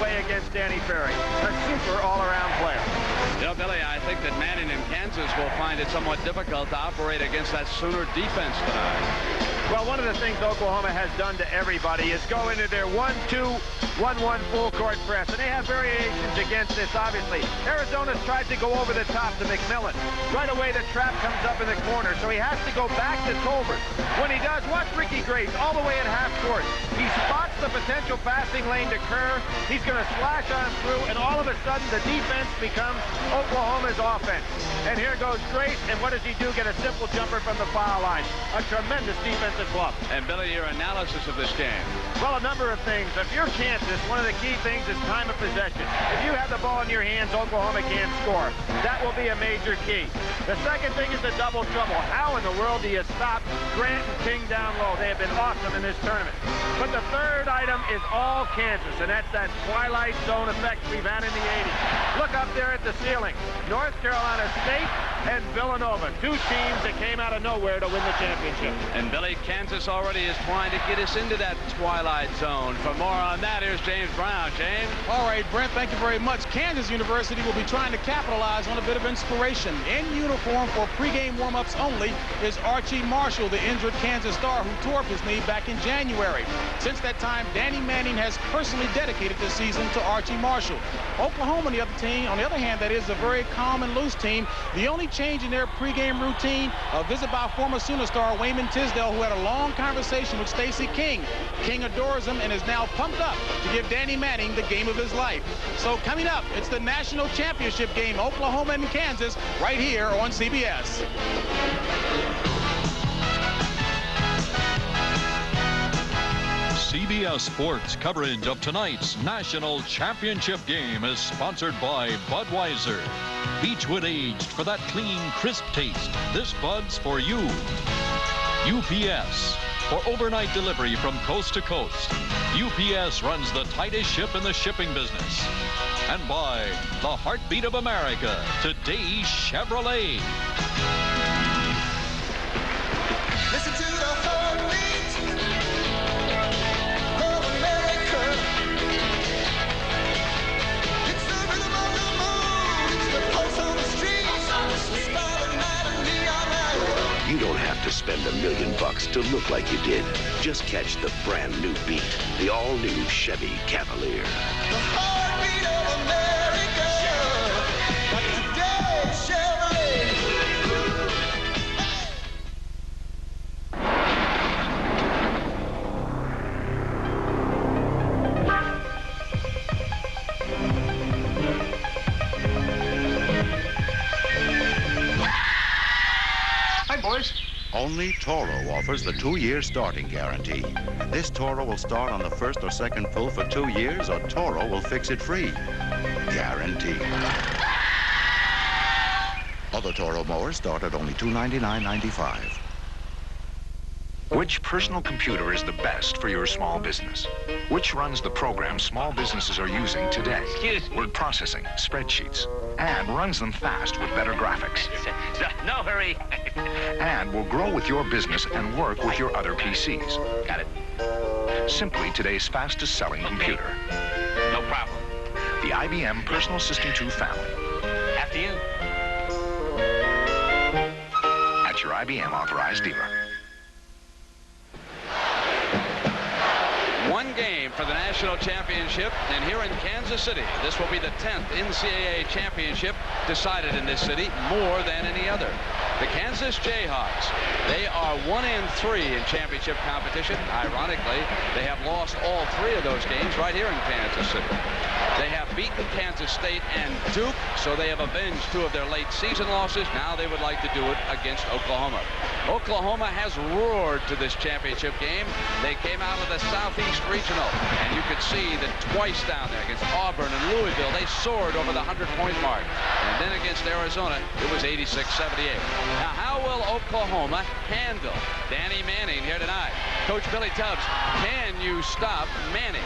way against Danny Ferry. A super all-around player. You know, Billy, I think that Manning in Kansas will find it somewhat difficult to operate against that Sooner defense tonight. Well, one of the things Oklahoma has done to everybody is go into their 1-2, 1-1 full court press, and they have variations against this, obviously. Arizona's tried to go over the top to McMillan. Right away, the trap comes up in the corner, so he has to go back to Tolbert. When he does, watch Ricky Grace all the way at half court. He spots the potential passing lane to Kerr. He's going to slash on through, and all of a sudden, the defense becomes Oklahoma's offense. And here goes Grace, and what does he do? Get a simple jumper from the foul line. A tremendous defensive bluff. And Billy, your analysis of this game? Well, a number of things. If you're Kansas, one of the key things is time of possession. If you have the ball in your hands, Oklahoma can't score. That will be a major key. The second thing is the double trouble. How in the world do you stop Grant and King down low? They have been awesome in this tournament. But the third item is all Kansas, and that's that twilight zone effect we've had in the 80s. Look up there at the ceiling. North Carolina State and Villanova, two teams that came out of nowhere to win the championship. And Billy, Kansas already is trying to get us into that twilight zone. For more on that, here's James Brown. James? All right, Brent, thank you very much. Kansas University will be trying to capitalize on a bit of inspiration. In uniform for pregame warm-ups only is Archie Marshall, the injured Kansas star who tore up his knee back in January. Since that time, Danny Manning has personally dedicated this season to Archie Marshall. Oklahoma, the other team, on the other hand, that is a very calm and loose team. The only change in their pregame routine, a visit by former Sooner star Wayman Tisdale, who had a long conversation with Stacey King. King adores him and is now pumped up to give Danny Manning the game of his life. So coming up, it's the national championship game, Oklahoma and Kansas, right here on CBS. CBS Sports coverage of tonight's national championship game is sponsored by Budweiser. Beechwood aged for that clean, crisp taste. This Bud's for you. UPS, for overnight delivery from coast to coast. UPS runs the tightest ship in the shipping business. And by the heartbeat of America, today's Chevrolet. Listen to the heartbeat of America. It's the rhythm of the moon. It's the pulse on the street. The starlit night and neon light. You don't have to spend $1 million to look like you did. Just catch the brand new beat, the all-new Chevy Cavalier. The heartbeat of America. That's today's Chevrolet. Hi, boys. Only Toro offers the 2-year starting guarantee. This Toro will start on the first or second pull for 2 years, or Toro will fix it free. Guarantee. Other Toro mowers start at only $299.95. Which personal computer is the best for your small business? Which runs the programs small businesses are using today? Word processing, spreadsheets, and runs them fast with better graphics. No hurry. And will grow with your business and work with your other PCs. Got it. Simply today's fastest selling computer. No problem. The IBM Personal System 2 family. After you. At your IBM authorized dealer. One game for the national championship, and here in Kansas City, this will be the 10th NCAA championship decided in this city, more than any other. The Kansas Jayhawks, they are 1-3 in championship competition. Ironically, they have lost all 3 of those games right here in Kansas City. They have beaten Kansas State and Duke, so they have avenged 2 of their late season losses. Now they would like to do it against Oklahoma. Oklahoma has roared to this championship game. They came out of the Southeast Regional, and you could see that twice down there against Auburn and Louisville, they soared over the 100-point mark. And then against Arizona, it was 86-78. Now, how will Oklahoma handle Danny Manning here tonight? Coach Billy Tubbs, can you stop Manning?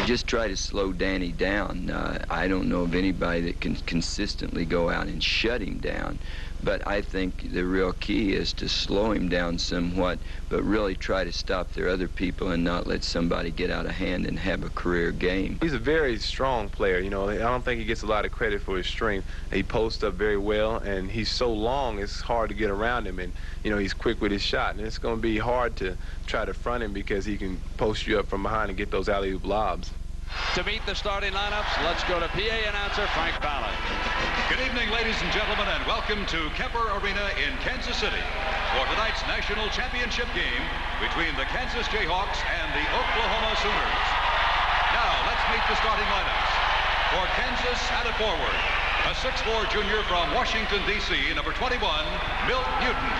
just try to slow Danny down. I don't know of anybody that can consistently go out and shut him down. But I think the real key is to slow him down somewhat, but really try to stop their other people and not let somebody get out of hand and have a career game. He's a very strong player. You know, I don't think he gets a lot of credit for his strength. He posts up very well, and he's so long, it's hard to get around him. And, you know, he's quick with his shot. And it's going to be hard to try to front him because he can post you up from behind and get those alley-oop lobs. To meet the starting lineups, let's go to PA announcer Frank Ballard. Good evening, ladies and gentlemen, and welcome to Kemper Arena in Kansas City for tonight's national championship game between the Kansas Jayhawks and the Oklahoma Sooners. Now, let's meet the starting lineups. For Kansas, at a forward, a 6'4" junior from Washington, D.C., number 21, Milt Newton.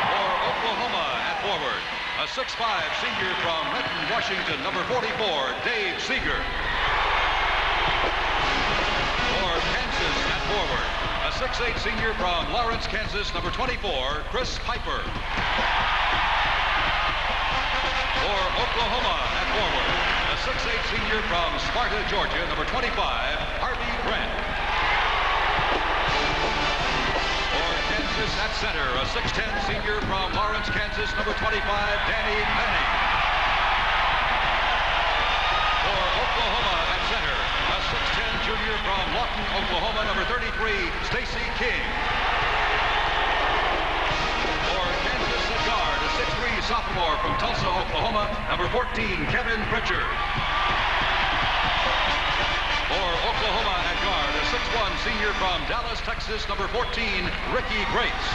For Oklahoma, at forward, a 6'5" senior from Renton, Washington, number 44, Dave Seeger. For Kansas at forward, a 6'8" senior from Lawrence, Kansas, number 24, Chris Piper. For Oklahoma at forward, a 6'8" senior from Sparta, Georgia, number 25, Harvey Grant. Kansas at center, a 6'10" senior from Lawrence, Kansas, number 25, Danny Manning. For Oklahoma at center, a 6'10" junior from Lawton, Oklahoma, number 33, Stacy King. For Kansas at guard, a 6'3" sophomore from Tulsa, Oklahoma, number 14, Kevin Pritchard. For Oklahoma at guard, a 6'1" senior from Dallas, Texas, number 14, Ricky Grace.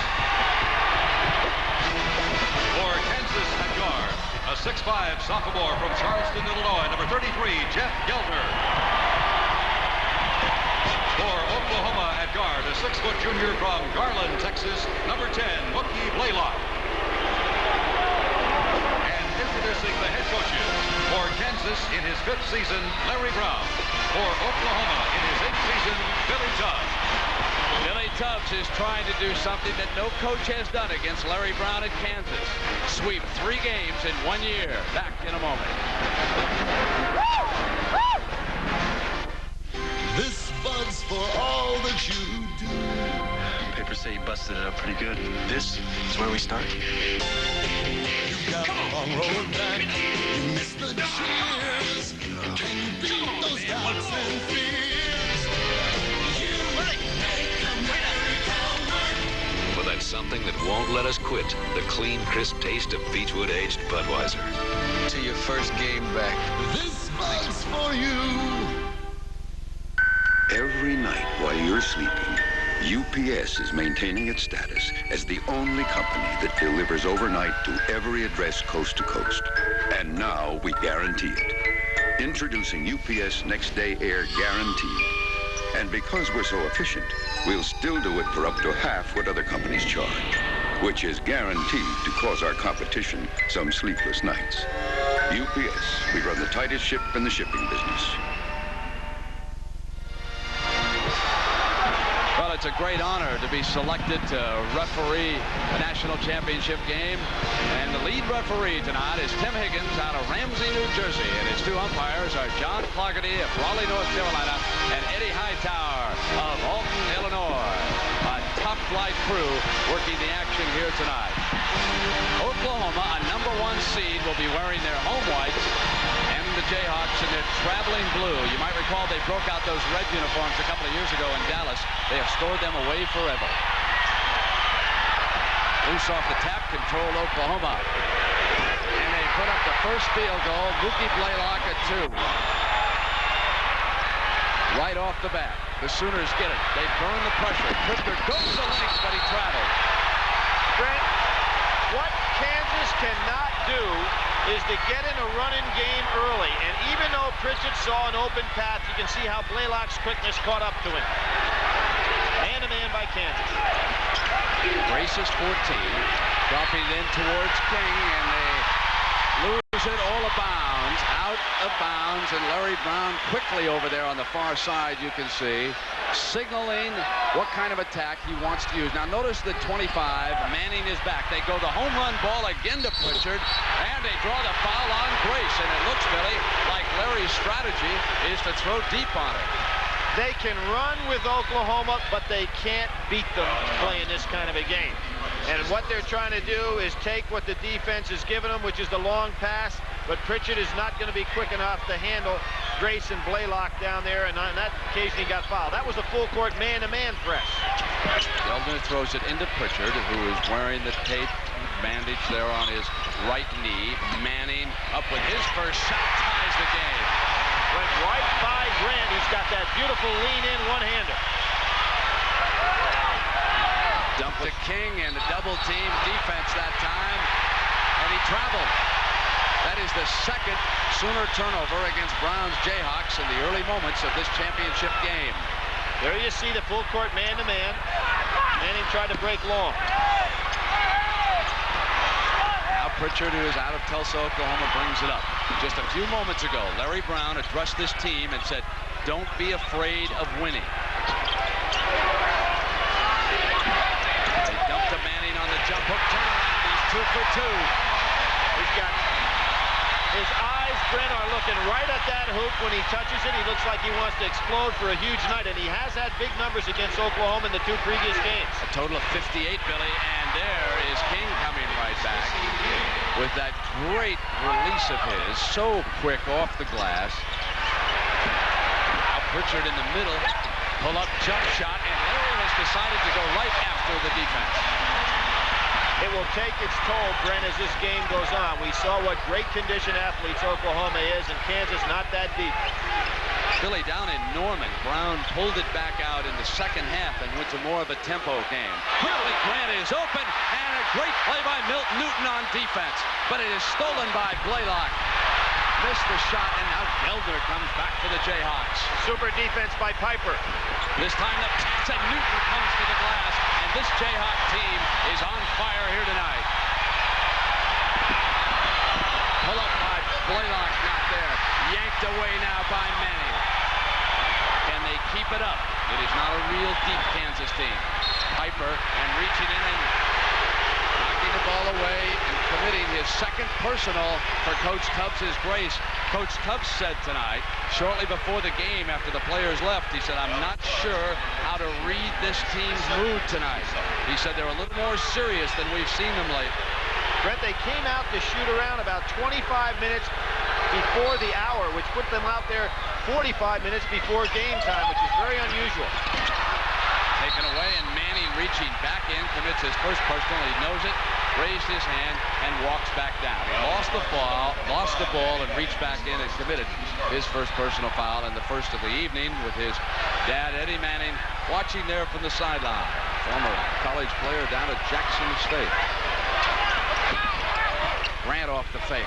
For Kansas at guard, a 6'5" sophomore from Charleston, Illinois, number 33, Jeff Geltner. For Oklahoma at guard, a 6-foot junior from Garland, Texas, number 10, Mookie Blaylock. And introducing the head coaches. For Kansas in his 5th season, Larry Brown. For Oklahoma in his 8th season, Billy Tubbs. Billy Tubbs is trying to do something that no coach has done against Larry Brown at Kansas. Sweep 3 games in 1 year. Back in a moment. This bud's for all that you do. Papers say you busted it up pretty good. This is where we start. You got a long road back. You missed the cheers. Can you beat those doubts and fears? You make America work. For that something that won't let us quit, the clean, crisp taste of Beechwood aged Budweiser. To your first game back. This bud's for you. Every night while you're sleeping, UPS is maintaining its status as the only company that delivers overnight to every address coast to coast. And now we guarantee it. Introducing UPS Next Day Air Guarantee. And because we're so efficient, we'll still do it for up to half what other companies charge, which is guaranteed to cause our competition some sleepless nights. UPS, we run the tightest ship in the shipping business. Well, it's a great honor to be selected to referee a national championship game. And the lead referee tonight is Tim Higgins out of Ramsey, New Jersey. And his 2 umpires are John Clougherty of Raleigh, North Carolina, and Eddie Hightower of Alton, Illinois. A top-flight crew working the action here tonight. Oklahoma, a #1 seed, will be wearing their home whites, and the Jayhawks in their traveling blue. You might recall they broke out those red uniforms a couple of years ago in Dallas. They have stored them away forever. Loose off the tap, control Oklahoma. And they put up the first field goal. Mookie Blaylock at 2. Right off the bat. The Sooners get it. They burn the pressure. Pritchard goes the length, but he traveled. Brent, what Kansas cannot do is to get in a running game early. And even though Pritchard saw an open path, you can see how Blaylock's quickness caught up to him. Man-to-man by Kansas. Grace is 14. Dropping in towards King, and they lose it all of bounds out out of bounds, and Larry Brown quickly over there on the far side, you can see, signaling what kind of attack he wants to use. Now notice the 25, Manning is back. They go the home run ball again to Pritchard, and they draw the foul on Grace, and it looks, Billy, like Larry's strategy is to throw deep on it. They can run with Oklahoma, but they can't beat them playing this kind of a game. And what they're trying to do is take what the defense is giving them, which is the long pass, but Pritchard is not going to be quick enough to handle Grace and Blaylock down there, and on that occasion he got fouled. That was a full court man-to-man press. Geldner throws it into Pritchard, who is wearing the tape bandage there on his right knee. Manning up with his first shot, ties the game. Went right by Grant. He's got that beautiful lean-in one-hander. Dump to King, and the double-team defense that time, and he traveled. That is the second Sooner turnover against Brown's Jayhawks in the early moments of this championship game. There you see the full court man-to-man. Manning tried to break long. Now Pritchard, who is out of Tulsa, Oklahoma, brings it up. Just a few moments ago, Larry Brown addressed this team and said, don't be afraid of winning. They dump to Manning on the jump hook turnaround. He's 2 for 2. He's got his eyes, Brent, are looking right at that hoop. When he touches it, he looks like he wants to explode for a huge night, and he has had big numbers against Oklahoma in the 2 previous games. A total of 58, Billy, and there is King coming right back with that great release of his, so quick off the glass. Now Pritchard in the middle, pull-up jump shot, and Larry has decided to go right after the defense. It will take its toll, Brent, as this game goes on. We saw what great condition athletes Oklahoma is, and Kansas not that deep. Billy, down in Norman, Brown pulled it back out in the second half and went to more of a tempo game. Clearly Grant is open, and a great play by Milton Newton on defense, but it is stolen by Blaylock. Missed the shot, and now Geldner comes back for the Jayhawks. Super defense by Piper. This time the pass, and Newton comes to the glass, and this Jayhawk team is on fire here tonight. Pull up by Blaylock, not there. Yanked away now by Manning. Can they keep it up? It is not a real deep Kansas team. Piper, and reaching in and knocking the ball away and committing his second personal for Coach Tubbs' Grace. Coach Tubbs said tonight, shortly before the game after the players left, he said, I'm not sure how to read this team's mood tonight. He said they're a little more serious than we've seen them lately. Brent, they came out to shoot around about 25 minutes before the hour, which put them out there 45 minutes before game time, which is very unusual. Taken away, and Manning reaching back in, commits his first personal. He knows it, raised his hand, and walks back down. He lost the ball, and reached back in and committed his first personal foul, and the first of the evening, with his dad, Eddie Manning, watching there from the sideline. Former college player down at Jackson State. Grant off the fake.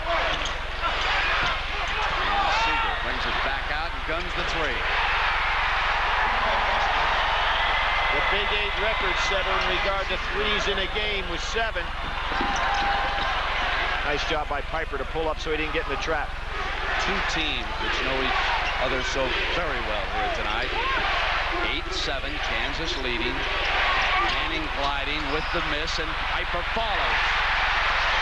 And Seager brings it back out and guns the three. The Big 8 record setter in regard to threes in a game was 7. Nice job by Piper to pull up so he didn't get in the trap. Two teams which know each other so very well here tonight. 8-7, Kansas leading. Manning gliding with the miss, and Piper follows.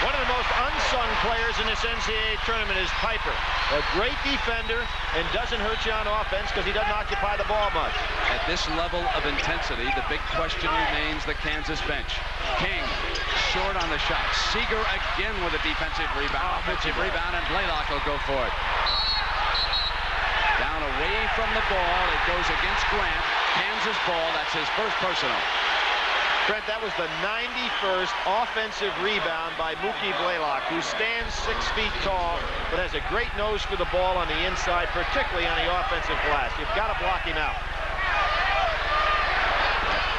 One of the most unsung players in this NCAA tournament is Piper. A great defender and doesn't hurt you on offense because he doesn't occupy the ball much. At this level of intensity, the big question remains the Kansas bench. King, short on the shot. Seager again with a defensive rebound. Offensive rebound, and Blaylock will go for it. Down away from the ball. It goes against Grant. Kansas ball. That's his first personal. Brent, that was the 91st offensive rebound by Mookie Blaylock, who stands 6 feet tall, but has a great nose for the ball on the inside, particularly on the offensive glass. You've got to block him out.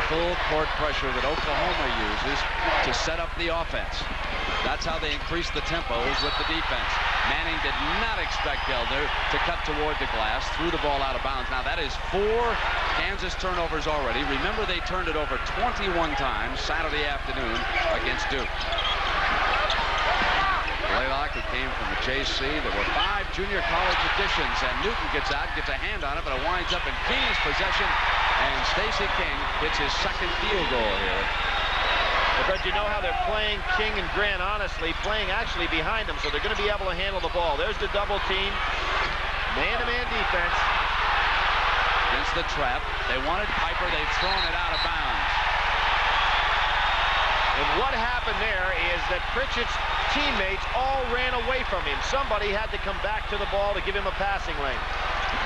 Full court pressure that Oklahoma uses to set up the offense. That's how they increase the tempos with the defense. Manning did not expect Geldner to cut toward the glass, threw the ball out of bounds. Now that is 4 Kansas turnovers already. Remember, they turned it over 21 times Saturday afternoon against Duke. Blaylock, who came from the JC. There were 5 junior college additions, and Newton gets out, gets a hand on it, but it winds up in King's possession, and Stacey King hits his second field goal here. But you know how they're playing King and Grant, honestly, playing actually behind them, so they're going to be able to handle the ball. There's the double team. Man-to-man defense. Against the trap. They wanted Piper. They've thrown it out of bounds. And what happened there is that Pritchett's teammates all ran away from him. Somebody had to come back to the ball to give him a passing lane.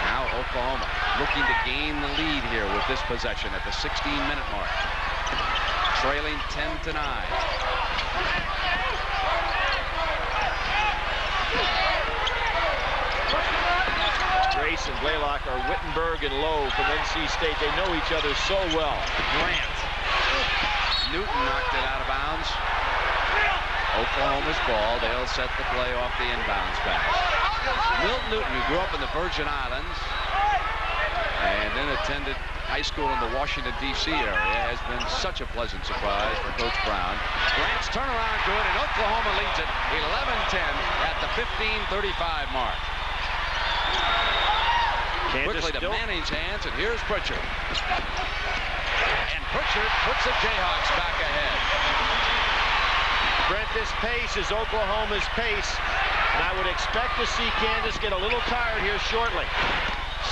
Now Oklahoma looking to gain the lead here with this possession at the 16-minute mark. Trailing 10-9. Grace and Blaylock are Wittenberg and Lowe from NC State. They know each other so well. Grant. Newton knocked it out of bounds. Oklahoma's ball. They'll set the play off the inbounds pass. Milt Newton, who grew up in the Virgin Islands and then attended high school in the Washington, D.C. area, has been such a pleasant surprise for Coach Brown. Grant's turnaround good, and Oklahoma leads it 11-10 at the 15:35 mark. Quickly to Manning's hands, and here's Pritchard. And Pritchard puts the Jayhawks back ahead. Brent, this pace is Oklahoma's pace, and I would expect to see Kansas get a little tired here shortly.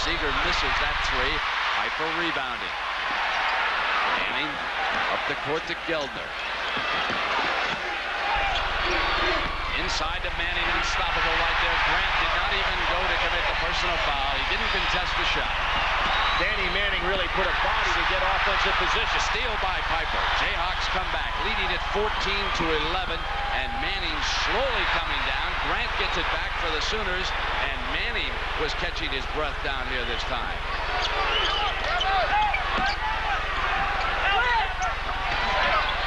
Seeger misses that three. Piper rebounding. Manning up the court to Geldner. Inside to Manning, unstoppable right there. Grant did not even go to commit the personal foul. He didn't contest the shot. Danny Manning really put a body to get offensive position. Steal by Piper. Jayhawks come back, leading it 14-11, and Manning slowly coming down. Grant gets it back for the Sooners, and Manning was catching his breath down here this time.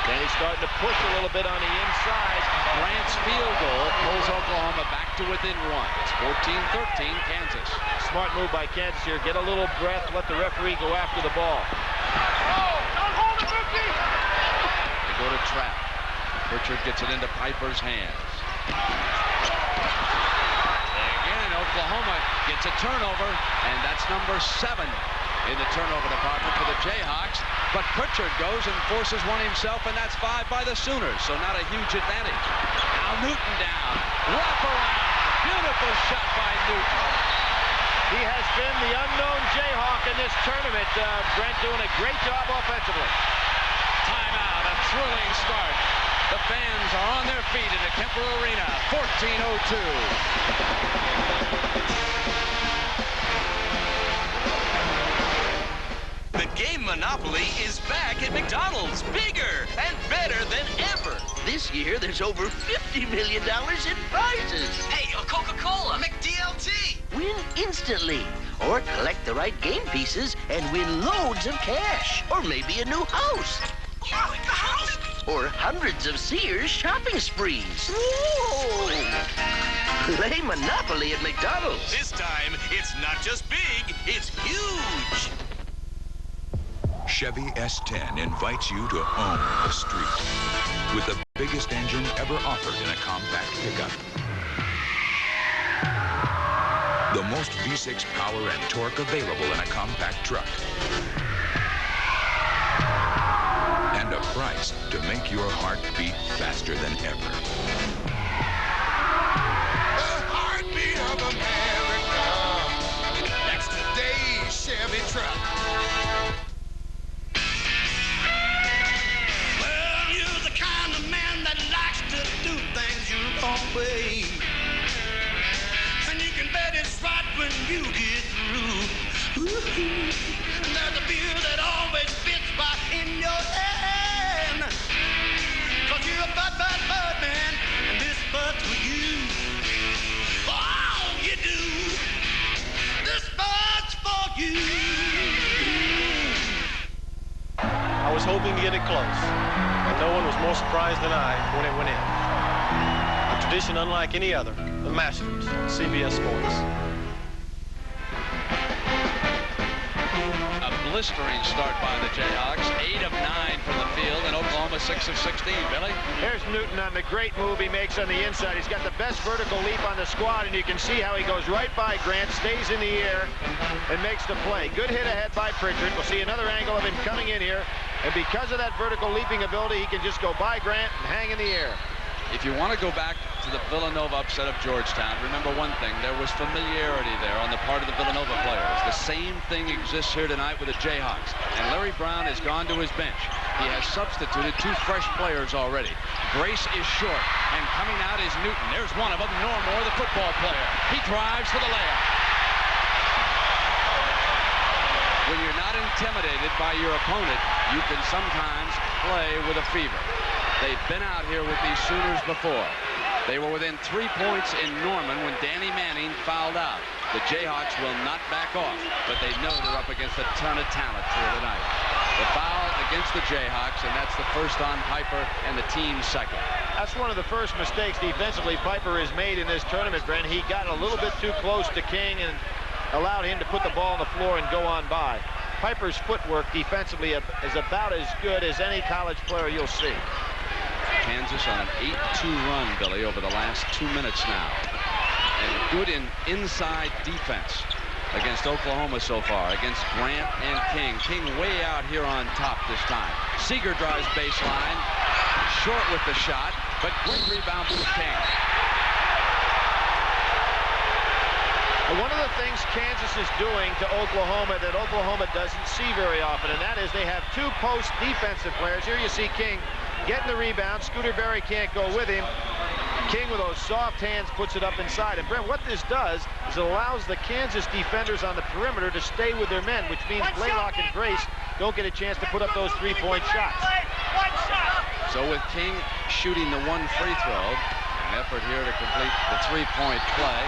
Danny's starting to push a little bit on the inside. Grant's field goal pulls Oklahoma back to within 1. It's 14-13 Kansas. Smart move by Kansas here. Get a little breath, let the referee go after the ball. They go to trap. Pritchard gets it into Piper's hands. Again, Oklahoma gets a turnover, and that's number 7 in the turnover department for the Jayhawks. But Pritchard goes and forces one himself, and that's 5 by the Sooners, so not a huge advantage. Now Newton down. Wrap around. Beautiful shot by Newton. He has been the unknown Jayhawk in this tournament. Brent doing a great job offensively. Timeout, a thrilling start. The fans are on their feet in the Kemper Arena. 14:02. The game Monopoly is back at McDonald's, bigger and better than ever. This year, there's over $50 million in prizes. Hey, a Coca-Cola, McDLT. Win instantly, or collect the right game pieces and win loads of cash, or maybe a new house. Oh, like the house? Or hundreds of Sears shopping sprees. Whoa! Play Monopoly at McDonald's. This time, it's not just big, it's huge. Chevy S10 invites you to own the street with the biggest engine ever offered in a compact pickup. The most V6 power and torque available in a compact truck. And a price to make your heart beat faster than ever. The heartbeat of America. That's today's Chevy truck. Way. And you can bet it's right when you get through. Ooh, and there's a beer that always fits right in your hand. Cause you're a bud man, and this bud's for you. For all you do, this bud's for you. I was hoping to get it close, and no one was more surprised than I when it went in. Tradition unlike any other, the Masters, CBS Sports. A blistering start by the Jayhawks. 8 of 9 from the field, and Oklahoma 6 of 16. Billy? Here's Newton on the great move he makes on the inside. He's got the best vertical leap on the squad, and you can see how he goes right by Grant, stays in the air, and makes the play. Good hit ahead by Pritchard. We'll see another angle of him coming in here, and because of that vertical leaping ability, he can just go by Grant and hang in the air. If you want to go back to the Villanova upset of Georgetown, remember one thing, there was familiarity there on the part of the Villanova players. The same thing exists here tonight with the Jayhawks. And Larry Brown has gone to his bench. He has substituted 2 fresh players already. Grace is short, and coming out is Newton. There's one of them, Normore, the football player. He drives for the layup. When you're not intimidated by your opponent, you can sometimes play with a fever. They've been out here with these Sooners before. They were within 3 points in Norman when Danny Manning fouled out. The Jayhawks will not back off, but they know they're up against a ton of talent here tonight. The foul against the Jayhawks, and that's the first on Piper and the team's second. That's one of the first mistakes defensively Piper has made in this tournament, Brent. He got a little bit too close to King and allowed him to put the ball on the floor and go on by. Piper's footwork defensively is about as good as any college player you'll see. Kansas on an 8-2 run, Billy, over the last 2 minutes now. And good in inside defense against Oklahoma so far, against Grant and King. King way out here on top this time. Seeger drives baseline, short with the shot, but great rebound from King. One of the things Kansas is doing to Oklahoma that Oklahoma doesn't see very often, and that is they have 2 post defensive players. Here you see King getting the rebound. Scooter Berry can't go with him. King with those soft hands puts it up inside. And Brent, what this does is it allows the Kansas defenders on the perimeter to stay with their men, which means Blaylock and Grace don't get a chance to put up those 3-point shots. So with King shooting the 1 free throw, an effort here to complete the 3-point play,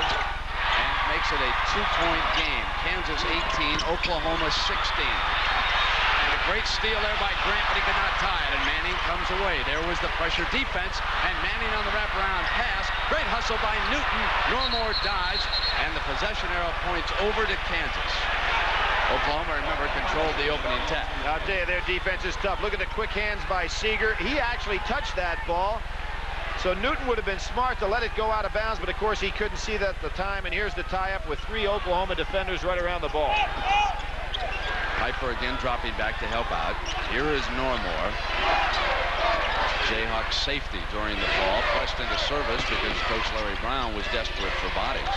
and makes it a 2-point game. Kansas 18, Oklahoma 16. And a great steal there by Grant, but he could not tie it, and Manning comes away. There was the pressure defense, and Manning on the wraparound pass. Great hustle by Newton. Normore dives, and the possession arrow points over to Kansas. Oklahoma, remember, controlled the opening 10. I'll tell you, their defense is tough. Look at the quick hands by Seeger. He actually touched that ball. So Newton would have been smart to let it go out of bounds, but of course he couldn't see that at the time, and here's the tie-up with 3 Oklahoma defenders right around the ball. Piper again dropping back to help out. Here is Normore. Jayhawks safety during the fall, pressed into service because Coach Larry Brown was desperate for bodies.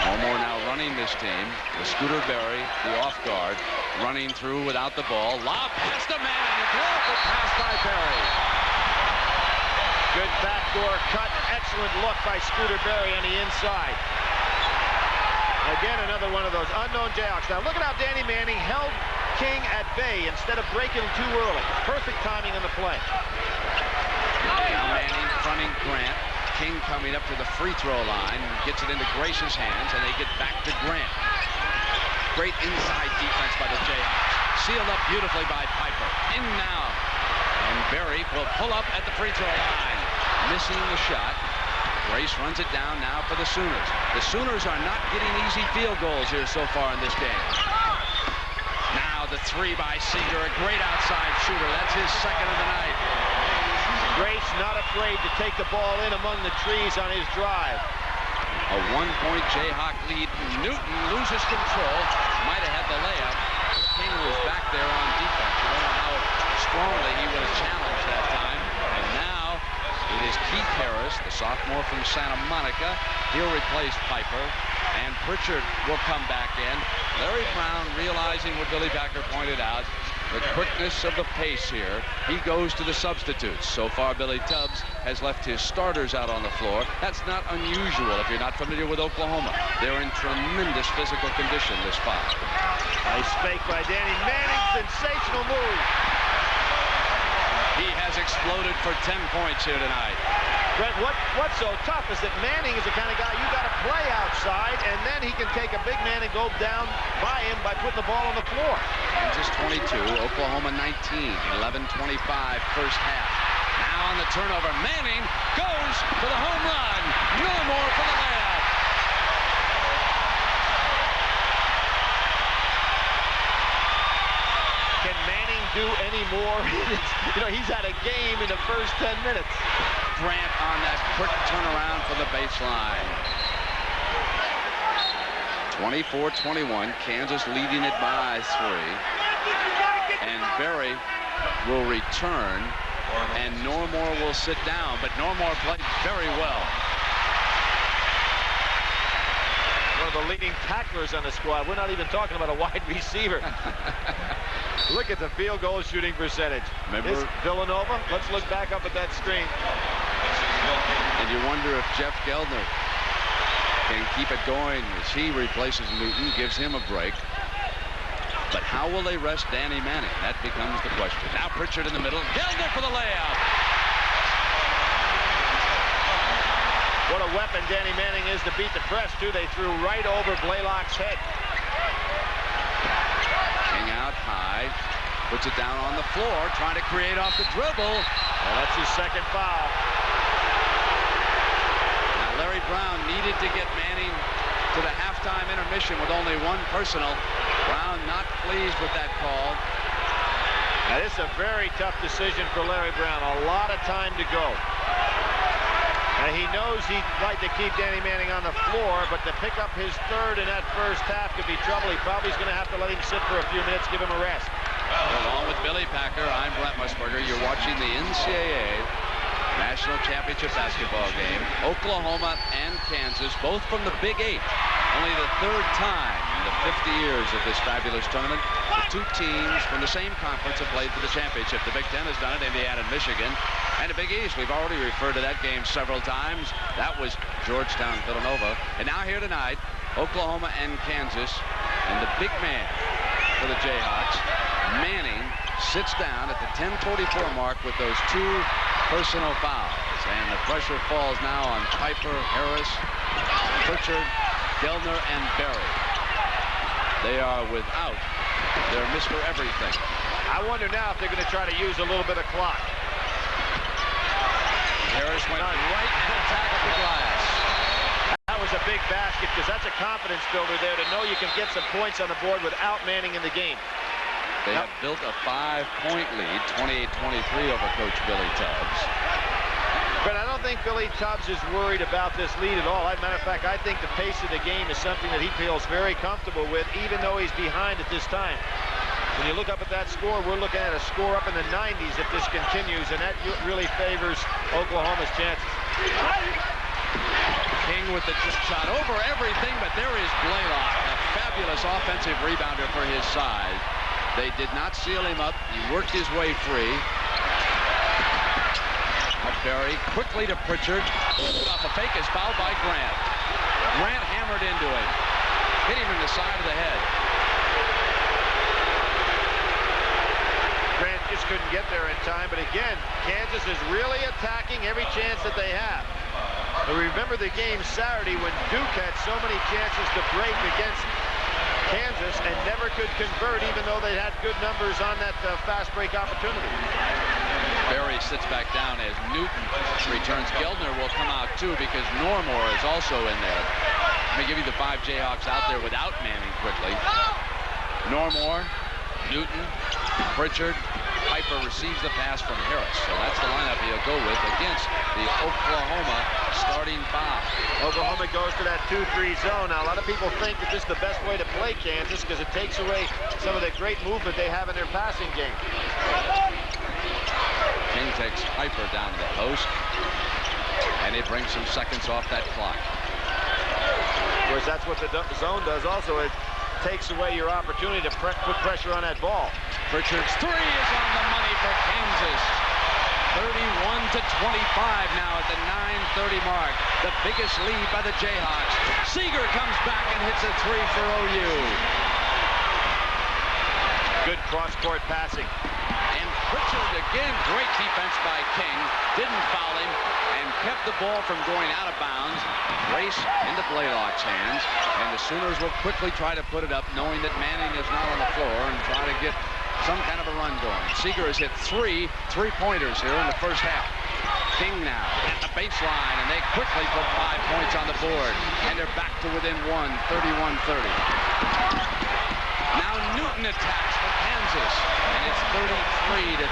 Normore now running this team with Scooter Berry, the off guard, running through without the ball. Lob pass to Manning, a beautiful pass by Berry. Good backdoor cut. Excellent look by Scooter Berry on the inside. Again, another one of those unknown Jayhawks. Now, look at how Danny Manning held King at bay instead of breaking too early. Perfect timing on the play. Now Manning fronting Grant. King coming up to the free throw line. Gets it into Grace's hands, and they get back to Grant. Great inside defense by the Jayhawks. Sealed up beautifully by Piper. In now. And Berry will pull up at the free throw line. Missing the shot. Grace runs it down now for the Sooners. The Sooners are not getting easy field goals here so far in this game. Now the 3 by Seeger, a great outside shooter. That's his second of the night. Grace not afraid to take the ball in among the trees on his drive. A 1-point Jayhawk lead. Newton loses control. Might have had the layup. King was back there on defense. You don't know how strongly he was challenged that time. And now it is Keith Harris, the sophomore from Santa Monica. He'll replace Piper. And Pritchard will come back in. Larry Brown, realizing what Billy Packer pointed out, the quickness of the pace here, he goes to the substitutes. So far, Billy Tubbs has left his starters out on the floor. That's not unusual if you're not familiar with Oklahoma. They're in tremendous physical condition this fall. Nice fake by Danny Manning. Sensational move. He has exploded for 10 points here tonight. Brent, what's so tough is that Manning is the kind of guy you got to play outside, and then he can take a big man and go down by him by putting the ball on the floor. Kansas 22, Oklahoma 19, 11:25 first half. Now on the turnover, Manning goes for the home run. No more for the layup. more. You know, he's had a game in the first 10 minutes. Grant on that quick turnaround for the baseline. 24-21, Kansas leading it by 3. And Berry will return, and Normore will sit down, but Normore played very well. One of the leading tacklers on the squad. We're not even talking about a wide receiver. Look at the field goal shooting percentage. Remember this Villanova? Let's look back up at that screen. And you wonder if Jeff Geldner can keep it going as he replaces Newton, gives him a break. But how will they rest Danny Manning? That becomes the question. Now Pritchard in the middle. Geldner for the layup. What a weapon Danny Manning is to beat the press, too. They threw right over Blaylock's head. King out high. Puts it down on the floor, trying to create off the dribble. Well, that's his second foul. Now Larry Brown needed to get Manning to the halftime intermission with only one personal. Brown not pleased with that call. Now, this is a very tough decision for Larry Brown. A lot of time to go. And he knows he'd like to keep Danny Manning on the floor, but to pick up his third in that first half could be trouble. He probably is going to have to let him sit for a few minutes, give him a rest. Along with Billy Packer, I'm Brent Musburger. You're watching the NCAA National Championship basketball game. Oklahoma and Kansas, both from the Big 8. Only the third time in the 50 years of this fabulous tournament, the two teams from the same conference have played for the championship. The Big 10 has done it, Indiana and Michigan. And the Big East, we've already referred to that game several times. That was Georgetown, Villanova. And now here tonight, Oklahoma and Kansas. And the big man for the Jayhawks, Manning, sits down at the 10:44 mark with those two personal fouls. And the pressure falls now on Piper, Harris, Pritchard, Geldner, and Berry. They are without their Mr. Everything. I wonder now if they're going to try to use a little bit of clock. Harris went right and attacked the glass. That was a big basket because that's a confidence builder there to know you can get some points on the board without Manning in the game. They have built a 5-point lead, 28-23 over Coach Billy Tubbs. But I don't think Billy Tubbs is worried about this lead at all. As a matter of fact, I think the pace of the game is something that he feels very comfortable with, even though he's behind at this time. When you look up at that score, we're looking at a score up in the 90s if this continues, and that really favors Oklahoma's chances. King with the shot over everything, but there is Blaylock, a fabulous offensive rebounder for his size. They did not seal him up. He worked his way free. Berry quickly to Pritchard. Off a fake is fouled by Grant. Grant hammered into him. Hit him in the side of the head. Grant just couldn't get there in time, but again, Kansas is really attacking every chance that they have. But remember the game Saturday when Duke had so many chances to break against Kansas and never could convert, even though they had good numbers on that fast break opportunity. Berry sits back down as Newton returns. Geldner will come out too because Normore is also in there. Let me give you the 5 Jayhawks out there without Manning quickly. Normore, Newton, Pritchard. Piper receives the pass from Harris. So that's the lineup he'll go with against the Oklahoma starting 5. Oklahoma goes to that 2-3 zone. Now, a lot of people think that this is the best way to play Kansas because it takes away some of the great movement they have in their passing game. King takes Piper down to the post, and it brings some seconds off that clock. Of course, that's what the zone does also. It takes away your opportunity to put pressure on that ball. Pritchard's 3 is on the money for Kansas. 31-25 now at the 9:30 mark. The biggest lead by the Jayhawks. Seeger comes back and hits a 3 for OU. Good cross-court passing. And Pritchard again, great defense by King. Didn't foul him and kept the ball from going out of bounds. Race into Blaylock's hands. And the Sooners will quickly try to put it up, knowing that Manning is not on the floor, and try to get some kind of a run going. Seeger has hit 3 3-pointers here in the first half. King now at the baseline, and they quickly put 5 points on the board. And they're back to within 1, 31-30. Now Newton attacks for Kansas. Kansas. And it's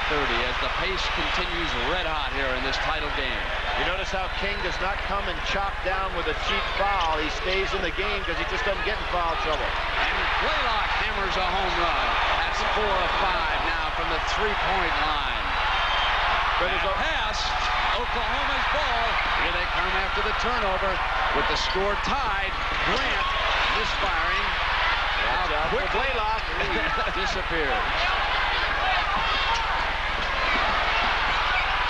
33-30 as the pace continues red hot here in this title game. You notice how King does not come and chop down with a cheap foul. He stays in the game because he just doesn't get in foul trouble. And Blaylock hammers a home run. That's 4 of 5 now from the three-point line. Pass, Oklahoma's ball. Here they come after the turnover with the score tied. Grant misfiring. How quick Blaylock disappears.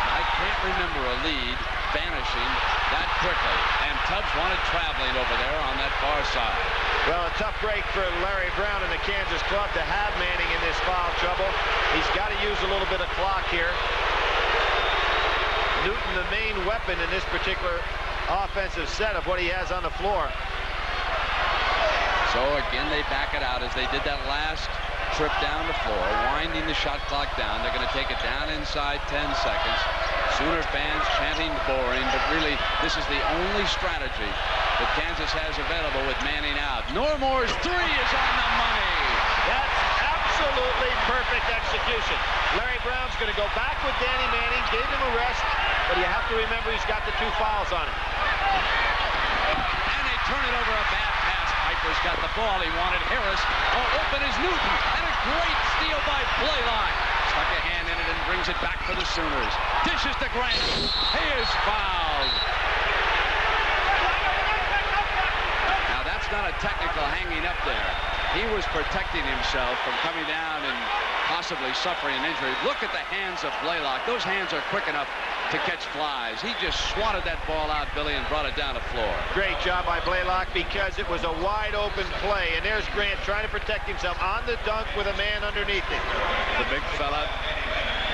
I can't remember a lead vanishing that quickly. And Tubbs wanted traveling over there on that far side. Well, a tough break for Larry Brown and the Kansas club to have Manning in this foul trouble. He's got to use a little bit of clock here. Newton, the main weapon in this particular offensive set of what he has on the floor. So again, they back it out as they did that last trip down the floor, winding the shot clock down. They're going to take it down inside 10 seconds. Sooner fans chanting boring, but really this is the only strategy that Kansas has available with Manning out. Normore's three is on the money. That's absolutely perfect execution. Larry Brown's going to go back with Danny Manning, gave him a rest, but you have to remember he's got the 2 fouls on him. And they turn it over. A bad pass. Piper's got the ball. He wanted Harris. Oh, open is Newton. And a great steal by Blaylock. Stuck a hand in it and brings it back for the Sooners. Dishes to Grant. He is fouled. Now that's not a technical hanging up there. He was protecting himself from coming down and possibly suffering an injury. Look at the hands of Blaylock. Those hands are quick enough to catch flies. He just swatted that ball out, Billy, and brought it down the floor. Great job by Blaylock because it was a wide open play. And there's Grant trying to protect himself on the dunk with a man underneath him. The big fella,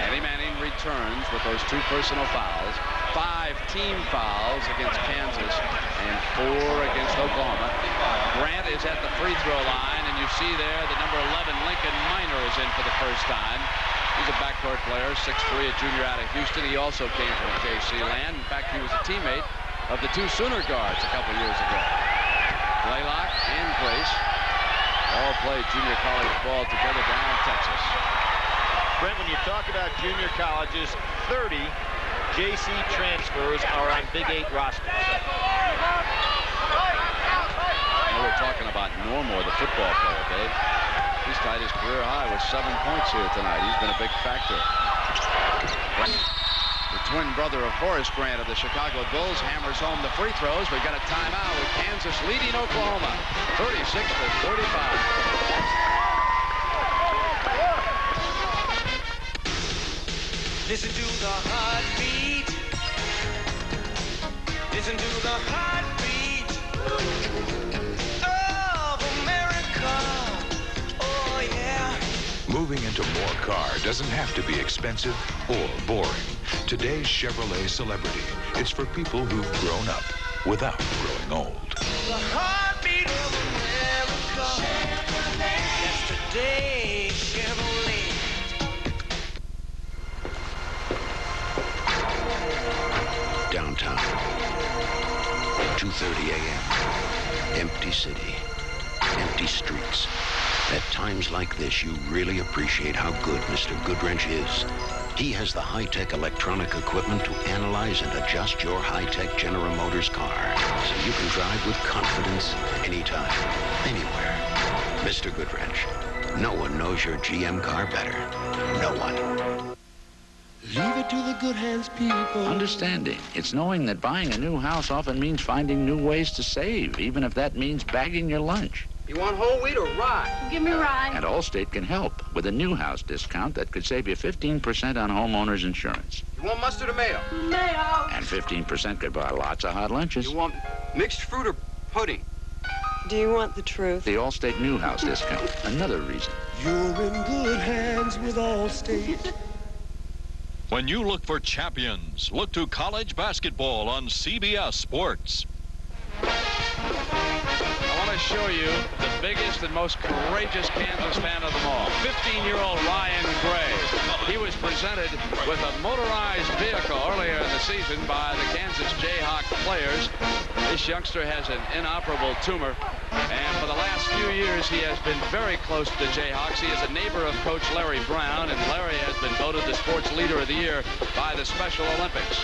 Danny Manning, returns with those 2 personal fouls. 5 team fouls against Kansas and 4 against Oklahoma. Grant is at the free throw line, and you see there the number 11 Lincoln Minor is in for the first time. He's a backcourt player, 6'3", a junior out of Houston. He also came from JC land. In fact, he was a teammate of the 2 Sooner guards a couple years ago. Blaylock in place. All play junior college ball together down in Texas. Brent, when you talk about junior colleges, 30 JC transfers are on Big 8 rosters. Now we're talking about Normore, the football player, Dave. He's tied his career high with 7 points here tonight. He's been a big factor. The twin brother of Horace Grant of the Chicago Bulls hammers home the free throws. We've got a timeout with Kansas leading Oklahoma, 36-35. Listen to the heartbeat. Listen to the heartbeat of America. Oh, yeah. Moving into more car doesn't have to be expensive or boring. Today's Chevrolet Celebrity. It's for people who've grown up without growing old. The heartbeat of America. Chevrolet. That's today's Chevrolet. Downtown, 2:30 a.m. Empty city, empty streets. At times like this, you really appreciate how good Mr. Goodwrench is. He has the high-tech electronic equipment to analyze and adjust your high-tech General Motors car so you can drive with confidence anytime, anywhere. Mr. Goodwrench, no one knows your GM car better. No one. Leave it to the good hands, people. Understanding. It's knowing that buying a new house often means finding new ways to save, even if that means bagging your lunch. You want whole wheat or rye? Give me rye. And Allstate can help with a new house discount that could save you 15% on homeowners insurance. You want mustard or mayo? Mayo. And 15% could buy lots of hot lunches. You want mixed fruit or pudding? Do you want the truth? The Allstate new house discount. Another reason. You're in good hands with Allstate. When you look for champions, look to college basketball on CBS Sports. I want to show you the biggest and most courageous Kansas fan of them all, 15-year-old Ryan Gray. He was presented with a motorized vehicle earlier in the season by the Kansas Jayhawks players. This youngster has an inoperable tumor And for the last few years, he has been very close to the Jayhawks. He is a neighbor of Coach Larry Brown, and Larry has been voted the Sports Leader of the Year by the Special Olympics.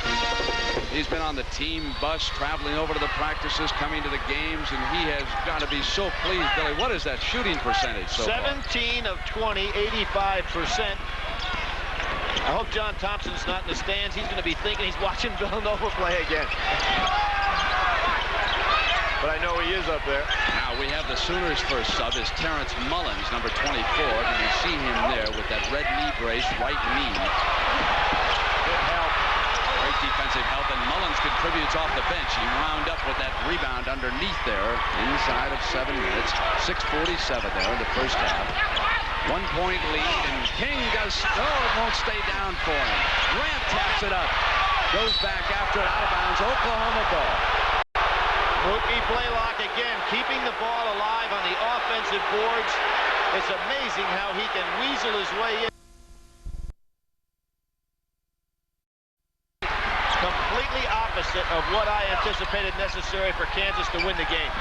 He's been on the team bus, traveling over to the practices, coming to the games, and he has got to be so pleased. Billy, what is that shooting percentage so far? 17 of 20, 85%. I hope John Thompson's not in the stands. He's going to be thinking he's watching Villanova play again. But I know he is up there. Now we have the Sooners' first sub is Terrence Mullins, number 24. And you see him there with that red knee brace, right knee. Good help. Great defensive help, and Mullins contributes off the bench. He wound up with that rebound underneath there, inside of 7 minutes. 6:47 there in the first half. 1-point lead, and King does, it won't stay down for him. Grant taps it up. Goes back after it, out of bounds. Oklahoma ball. Mookie Blaylock again keeping the ball alive on the offensive boards. It's amazing how he can weasel his way in. Completely opposite of what I anticipated necessary for Kansas to win the game.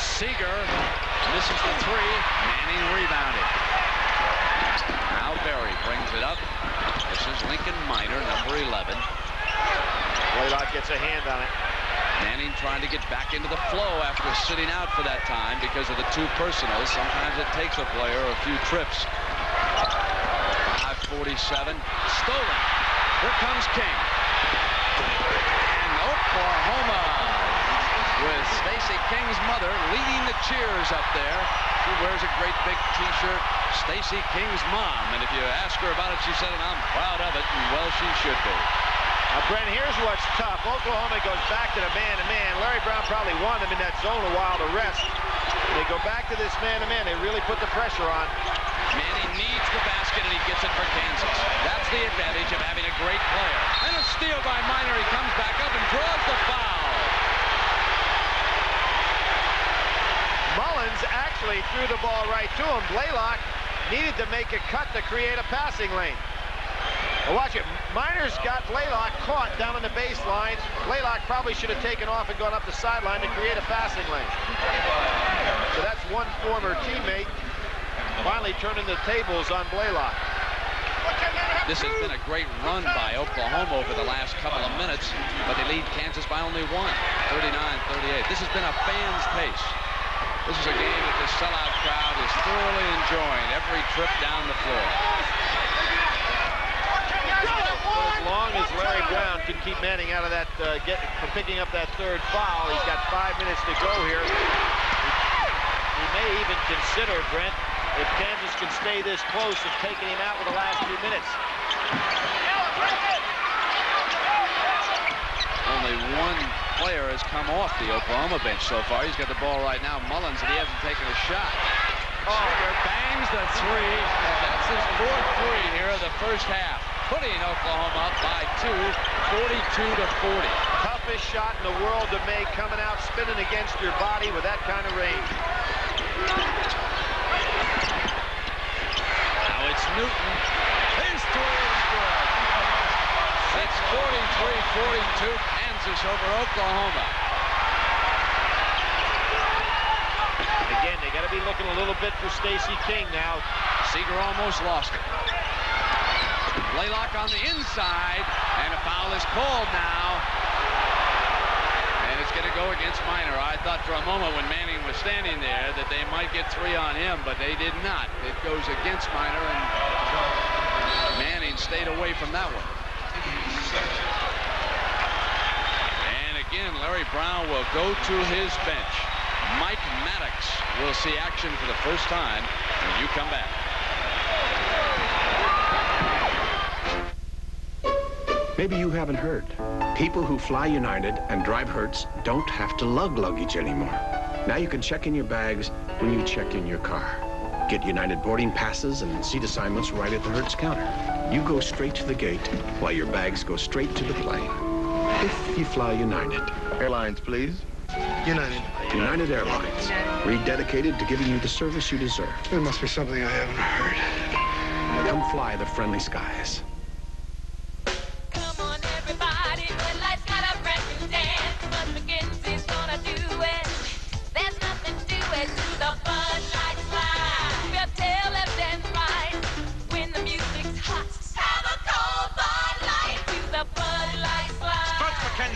Seeger misses the three. Manning rebounded. Now Berry brings it up. This is Lincoln Minor, number 11. Blaylock gets a hand on it. Manning trying to get back into the flow after sitting out for that time because of the two personals. Sometimes it takes a player a few trips. 5:47. Stolen. Here comes King. And Oklahoma, with Stacey King's mother leading the cheers up there. She wears a great big T-shirt. Stacey King's mom. And if you ask her about it, she said, and I'm proud of it. And well, she should be. Now, Brent, here's what's tough. Oklahoma goes back to the man-to-man. Larry Brown probably wanted them in that zone a while to rest. They go back to this man-to-man. They really put the pressure on. Manning needs the basket, and he gets it for Kansas. That's the advantage of having a great player. And a steal by Minor. He comes back up and draws the foul. Mullins actually threw the ball right to him. Blaylock needed to make a cut to create a passing lane. Now watch it. Minor's got Blaylock caught down on the baseline. Blaylock probably should have taken off and gone up the sideline to create a passing lane. So that's one former teammate finally turning the tables on Blaylock. This has been a great run by Oklahoma over the last couple of minutes, but they lead Kansas by only one, 39-38. This has been a fan's pace. This is a game that the sellout crowd is thoroughly enjoying every trip down the floor. As long as Larry Brown can keep Manning out of that, from picking up that third foul, he's got 5 minutes to go here. He may even consider, Brent, if Kansas can stay this close, of taking him out with the last 2 minutes. Only one player has come off the Oklahoma bench so far. He's got the ball right now, Mullins, and he hasn't taken a shot. Seeger bangs the three, and that's his fourth three here of the first half, putting Oklahoma up by 2, 42-40. Toughest shot in the world to make, coming out spinning against your body with that kind of range. Now it's Newton. His three is good. It's 43-42, Kansas over Oklahoma. Again, they got to be looking a little bit for Stacey King now. Seeger almost lost it. Blaylock on the inside, and a foul is called now. And it's going to go against Minor. I thought for a moment when Manning was standing there that they might get 3 on him, but they did not. It goes against Minor, and Manning stayed away from that one. And again, Larry Brown will go to his bench. Mike Maddox will see action for the first time when you come back. Maybe you haven't heard. People who fly United and drive Hertz don't have to lug luggage anymore. Now you can check in your bags when you check in your car. Get United boarding passes and seat assignments right at the Hertz counter. You go straight to the gate while your bags go straight to the plane. If you fly United. Airlines, please. United. United Airlines. Rededicated to giving you the service you deserve. There must be something I haven't heard. Come fly the friendly skies. Come on, everybody. Good life's got a brand new dance. But McKenzie's gonna do it.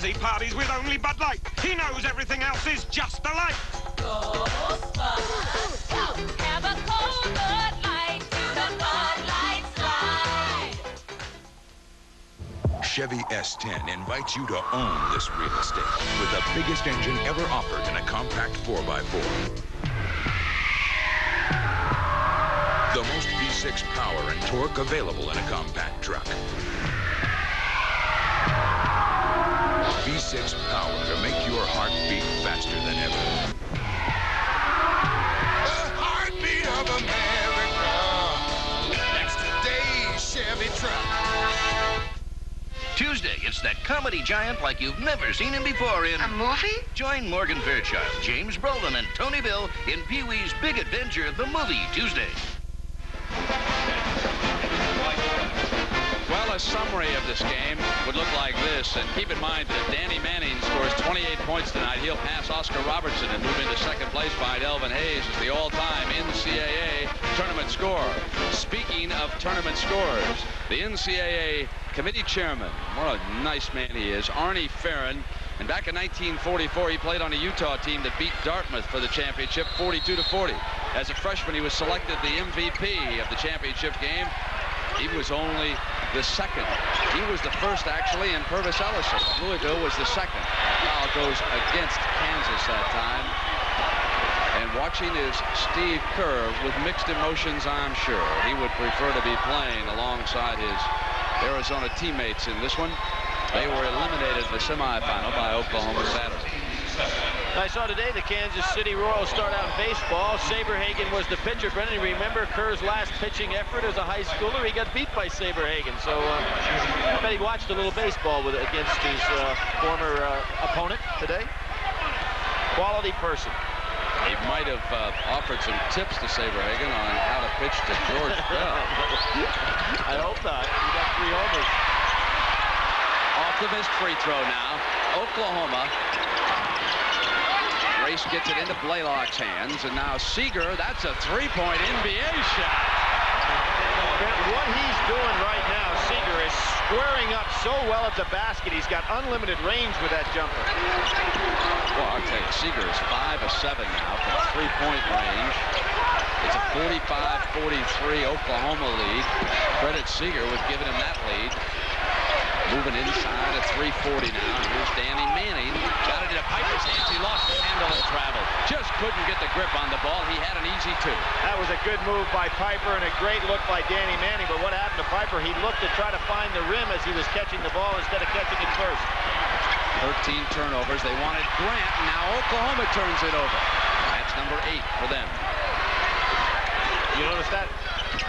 claims he parties with only Bud Light. He knows everything else is just a light. Have a cold Bud Light to the Bud Light slide. Chevy S10 invites you to own this real estate with the biggest engine ever offered in a compact 4x4. The most V6 power and torque available in a compact truck. V6 power to make your heart beat faster than ever. The heartbeat of America. That's today's Chevy truck. Tuesday, it's that comedy giant like you've never seen him before in... A movie? Join Morgan Fairchild, James Brolin, and Tony Bill in Pee-wee's Big Adventure, the movie, Tuesday. Well, a summary of this game would look like this, and keep in mind that if Danny Manning scores 28 points tonight, he'll pass Oscar Robertson and move into second place behind Elvin Hayes as the all-time NCAA tournament scorer. Speaking of tournament scorers, the NCAA committee chairman, what a nice man he is, Arnie Farron, and back in 1944, he played on a Utah team that beat Dartmouth for the championship 42-40. As a freshman, he was selected the MVP of the championship game. He was only the second. He was the first, actually, and Purvis Ellison. Louisville was the second. Foul goes against Kansas that time. And watching is Steve Kerr with mixed emotions, I'm sure. He would prefer to be playing alongside his Arizona teammates in this one. They were eliminated in the semifinal by Oklahoma Saturday. I saw today the Kansas City Royals start out in baseball. Saberhagen was the pitcher. Brendan, you remember Kerr's last pitching effort as a high schooler? He got beat by Saberhagen. So I bet he watched a little baseball against his former opponent today. Quality person. He might have offered some tips to Saberhagen on how to pitch to George Bell. I hope not. He got 3 homers. Off the missed free throw now. Oklahoma. Grace gets it into Blaylock's hands, and now Seeger, that's a three-point NBA shot. What he's doing right now, Seeger, is squaring up so well at the basket. He's got unlimited range with that jumper. Well, I'll tell you, Seeger is 5 of 7 now from three-point range. It's a 45-43 Oklahoma lead. Credit Seeger with giving him that lead. Moving inside at 3:40 now. Here's Danny Manning. Got it into Piper's hands. He lost the handle and traveled. Just couldn't get the grip on the ball. He had an easy 2. That was a good move by Piper and a great look by Danny Manning. But what happened to Piper? He looked to try to find the rim as he was catching the ball instead of catching it first. 13 turnovers. They wanted Grant. Now Oklahoma turns it over. That's number 8 for them. You notice that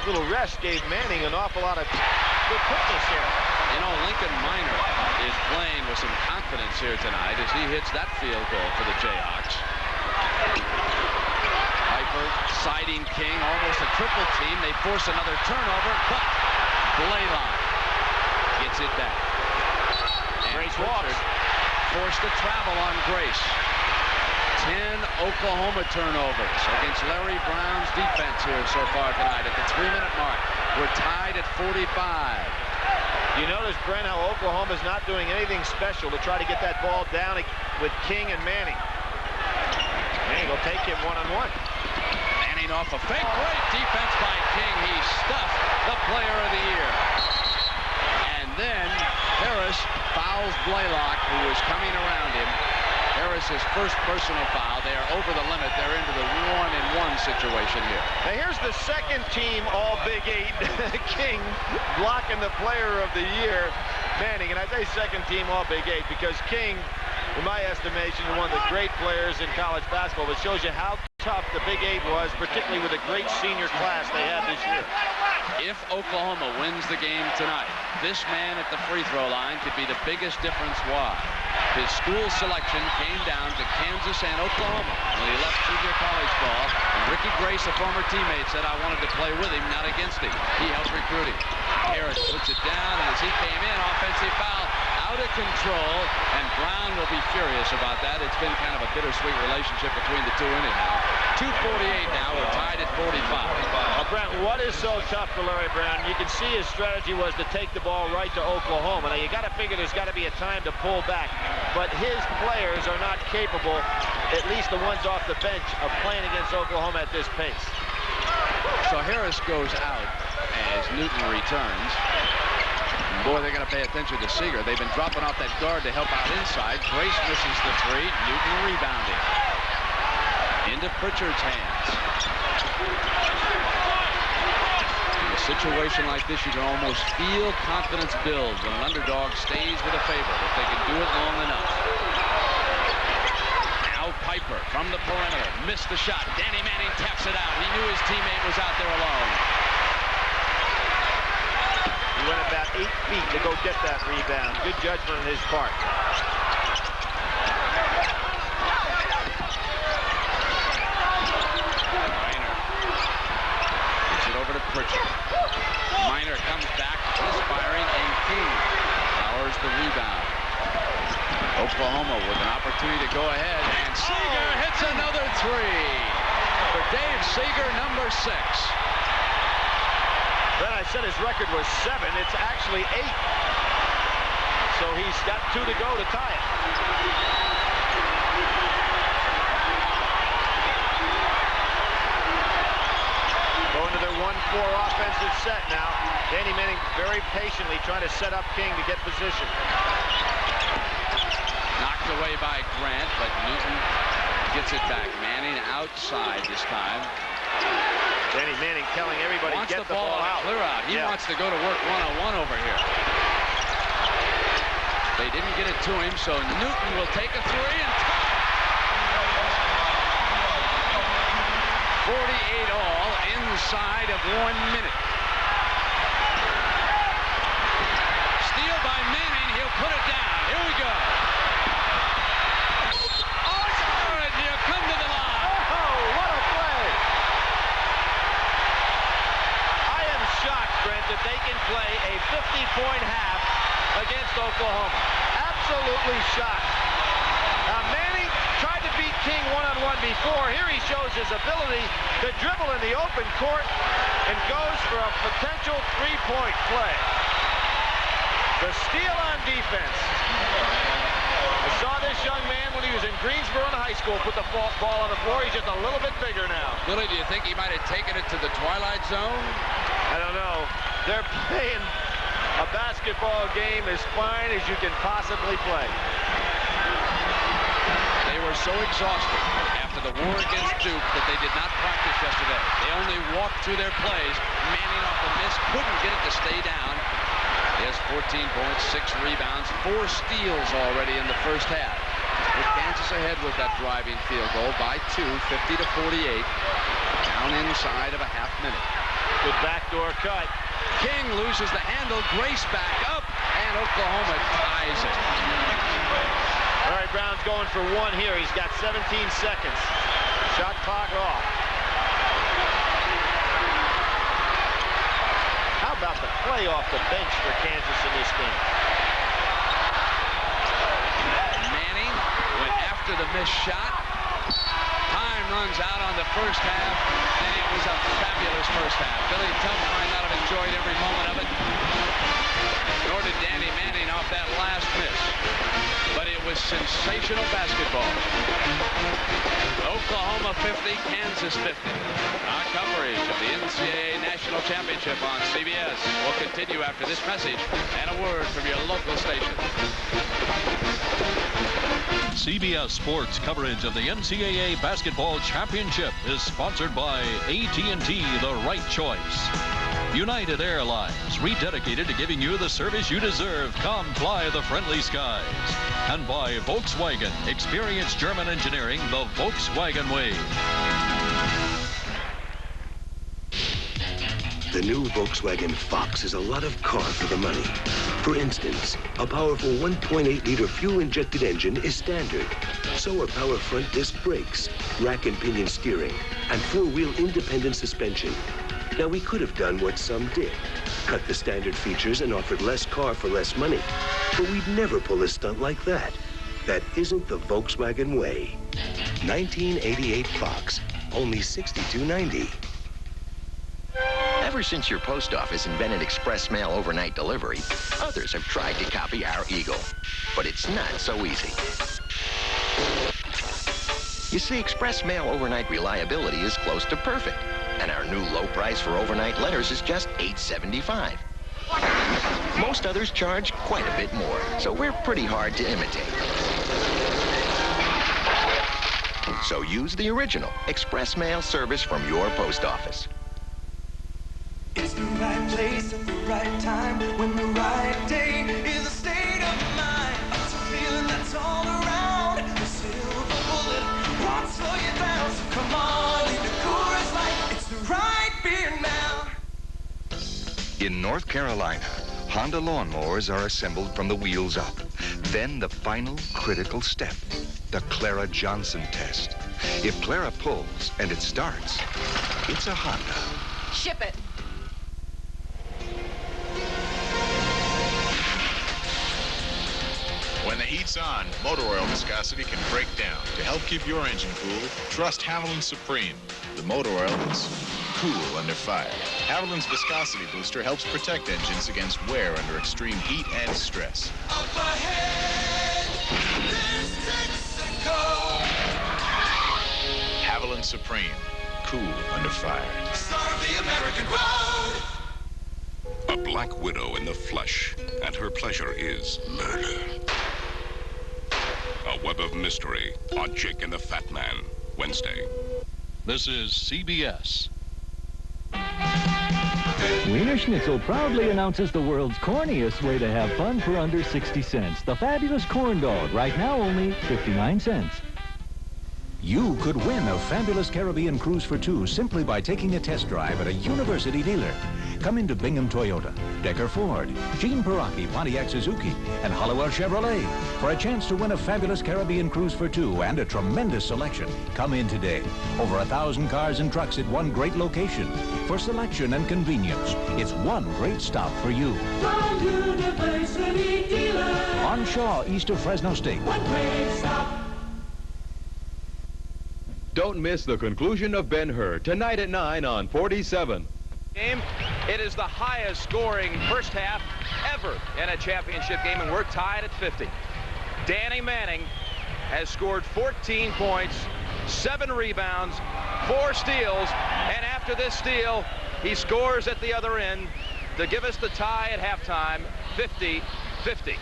little rest gave Manning an awful lot of good quickness here. You know, Lincoln Minor is playing with some confidence here tonight as he hits that field goal for the Jayhawks. Piper siding King, almost a triple team. They force another turnover, but Blaylock gets it back. And Grace walks. Forced to travel on Grace. 10 Oklahoma turnovers against Larry Brown's defense here so far tonight at the 3-minute mark. We're tied at 45. You notice, Brent, how Oklahoma's not doing anything special to try to get that ball down with King and Manning. Manning will take him one-on-one. Manning off a fake. Great defense by King. He stuffed the player of the year. And then Harris fouls Blaylock, who was coming around him. Harris's first personal foul. They are over the limit. They're into the 1-and-1 situation here. Now here's the second team all Big 8. King blocking the player of the year, Manning. And I say second team all Big 8 because King, in my estimation, is one of the great players in college basketball. It shows you how tough the Big 8 was, particularly with a great senior class they had this year. If Oklahoma wins the game tonight, this man at the free throw line could be the biggest difference. Why? His school selection came down to Kansas and Oklahoma when he left junior college ball. And Ricky Grace, a former teammate, said, I wanted to play with him, not against him. He helped recruit him. Harris puts it down, and as he came in, offensive foul out of control, and Brown will be furious about that. It's been kind of a bittersweet relationship between the two anyhow. 2:48 now. We're tied at 45. Well, Brent, what is so tough for Larry Brown? You can see his strategy was to take the ball right to Oklahoma. Now, you got to figure there's got to be a time to pull back, but his players are not capable, at least the ones off the bench, of playing against Oklahoma at this pace. So Harris goes out as Newton returns. And boy, they're going to pay attention to Seeger. They've been dropping off that guard to help out inside. Grace misses the three. Newton rebounding. Into Pritchard's hands. In a situation like this, you can almost feel confidence build when an underdog stays with a favorite, if they can do it long enough. Now Piper from the perimeter. Missed the shot. Danny Manning taps it out. He knew his teammate was out there alone. He went about 8 feet to go get that rebound. Good judgment on his part. Minor gets it over to Pritchard. Minor comes back, misfiring, and King powers the rebound. Oklahoma with an opportunity to go ahead, and Seeger hits another three for Dave Seeger, number 6. Then I said his record was 7. It's actually 8. So he's got 2 to go to tie it. Going to their 1-4 offensive set now. Danny Manning very patiently trying to set up King to get position. Knocked away by Grant, but Newton gets it back. Manning outside this time. Danny Manning telling everybody wants get the ball out. Clear out. He wants to go to work one-on-one over here. They didn't get it to him, so Newton will take a three and tie. 48 all inside of 1 minute. Steal by Manning. He'll put it down. Here we go. Oh, good. He'll come to the line. Oh, what a play. Shocked, Brent, that they can play a 50-point half against Oklahoma. Absolutely shocked. Now, Manning tried to beat King one-on-one before. Here he shows his ability to dribble in the open court and goes for a potential three-point play. The steal on defense. I saw this young man when he was in Greensboro in high school put the ball on the floor. He's just a little bit bigger now. Billy, do you think he might have taken it to the twilight zone? I don't know. They're playing a basketball game as fine as you can possibly play. They were so exhausted after the war against Duke that they did not practice yesterday. They only walked through their plays. Manning off the miss, couldn't get it to stay down. He has 14 points, 6 rebounds, 4 steals already in the first half. Put Kansas ahead with that driving field goal by 2, 50-48. Down inside of a half minute. Good backdoor cut. King loses the handle. Grace back up, and Oklahoma ties it. Larry Brown's going for 1 here. He's got 17 seconds. Shot clock off. How about the play off the bench for Kansas in this game? Manning went after the missed shot. Time runs out on the first half, and it was a fabulous first half. Billy Tubbs might not have enjoyed every moment of it, nor did Danny Manning off that last miss. But it was sensational basketball. Oklahoma 50, Kansas 50. Our coverage of the NCAA National Championship on CBS will continue after this message and a word from your local station. CBS Sports coverage of the NCAA Basketball Championship is sponsored by AT&T, the right choice. United Airlines, rededicated to giving you the service you deserve. Come fly the friendly skies. And by Volkswagen, experience German engineering the Volkswagen way. The new Volkswagen Fox is a lot of car for the money. For instance, a powerful 1.8-liter fuel-injected engine is standard. So are power front disc brakes, rack and pinion steering, and four-wheel independent suspension. Now, we could have done what some did. Cut the standard features and offered less car for less money. But we'd never pull a stunt like that. That isn't the Volkswagen way. 1988 Fox, only $62.90. Ever since your post office invented express mail overnight delivery, others have tried to copy our Eagle. But it's not so easy. You see, express mail overnight reliability is close to perfect. And our new low price for overnight letters is just $8.75. Most others charge quite a bit more, so we're pretty hard to imitate. So use the original express mail service from your post office. It's the right place at the right time when the right day is a state of mind. It's a feeling that's all around. The silver bullet won't slow you down. So come on, leave the Coors Light. It's the right beer now. In North Carolina, Honda lawnmowers are assembled from the wheels up. Then the final critical step, the Clara Johnson test. If Clara pulls and it starts, it's a Honda. Ship it. When the heat's on, motor oil viscosity can break down. To help keep your engine cool, trust Haviland Supreme. The motor oil that's cool under fire. Haviland's viscosity booster helps protect engines against wear under extreme heat and stress. Up ahead, there's Texaco. Haviland Supreme. Cool under fire. Star of the American road. A black widow in the flesh, and her pleasure is murder. A web of mystery on Jake and the Fat Man, Wednesday. This is CBS. Wiener Schnitzel proudly announces the world's corniest way to have fun for under 60 cents. The fabulous corn dog, right now only 59 cents. You could win a fabulous Caribbean cruise for two simply by taking a test drive at a university dealer. Come into Bingham Toyota, Decker Ford, Gene Peraki Pontiac Suzuki, and Hollowell Chevrolet for a chance to win a fabulous Caribbean cruise for two and a tremendous selection. Come in today. Over 1,000 cars and trucks at one great location. For selection and convenience, it's one great stop for you. From University Dealer. On Shaw, east of Fresno State. One great stop. Don't miss the conclusion of Ben-Hur tonight at 9 on 47. Game. It is the highest scoring first half ever in a championship game, and we're tied at 50. Danny Manning has scored 14 points, 7 rebounds, 4 steals, and after this steal, he scores at the other end to give us the tie at halftime, 50-50.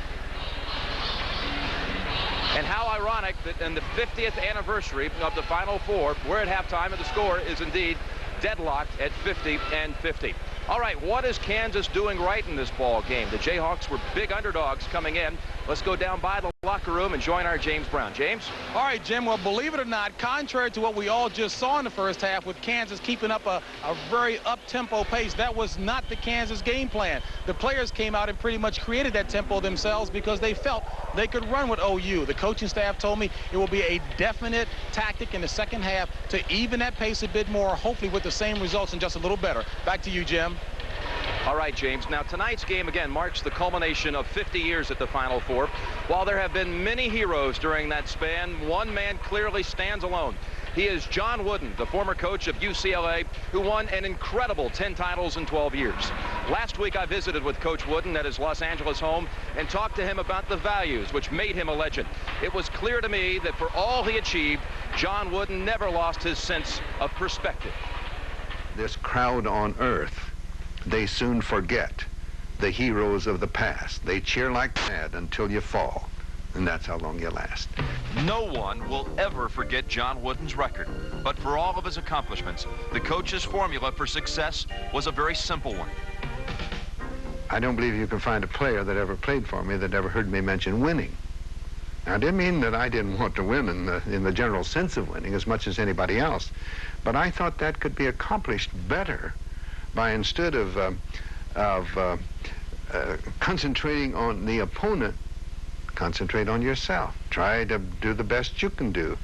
And how ironic that in the 50th anniversary of the Final Four, we're at halftime and the score is indeed deadlocked at 50-50. All right, what is Kansas doing right in this ball game? The Jayhawks were big underdogs coming in. Let's go down by the locker room and join our James Brown. James? All right, Jim, well, believe it or not, contrary to what we all just saw in the first half with Kansas keeping up a very up-tempo pace, that was not the Kansas game plan. The players came out and pretty much created that tempo themselves because they felt they could run with OU. The coaching staff told me it will be a definite tactic in the second half to even that pace a bit more, hopefully with the same results and just a little better. Back to you, Jim. All right, James. Now, tonight's game, again, marks the culmination of 50 years at the Final Four. While there have been many heroes during that span, one man clearly stands alone. He is John Wooden, the former coach of UCLA, who won an incredible 10 titles in 12 years. Last week, I visited with Coach Wooden at his Los Angeles home and talked to him about the values which made him a legend. It was clear to me that for all he achieved, John Wooden never lost his sense of perspective. This crowd on earth, they soon forget the heroes of the past. They cheer like mad until you fall, and that's how long you last. No one will ever forget John Wooden's record, but for all of his accomplishments, the coach's formula for success was a very simple one. I don't believe you can find a player that ever played for me that ever heard me mention winning. Now, I didn't mean that I didn't want to win in the general sense of winning as much as anybody else, but I thought that could be accomplished better by, instead of concentrating on the opponent, concentrate on yourself. Try to do the best you can do.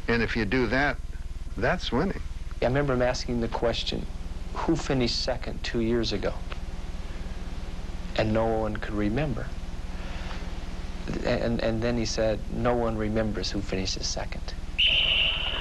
And if you do that, that's winning. I remember him asking the question, who finished second 2 years ago? And no one could remember. And then he said, no one remembers who finishes second.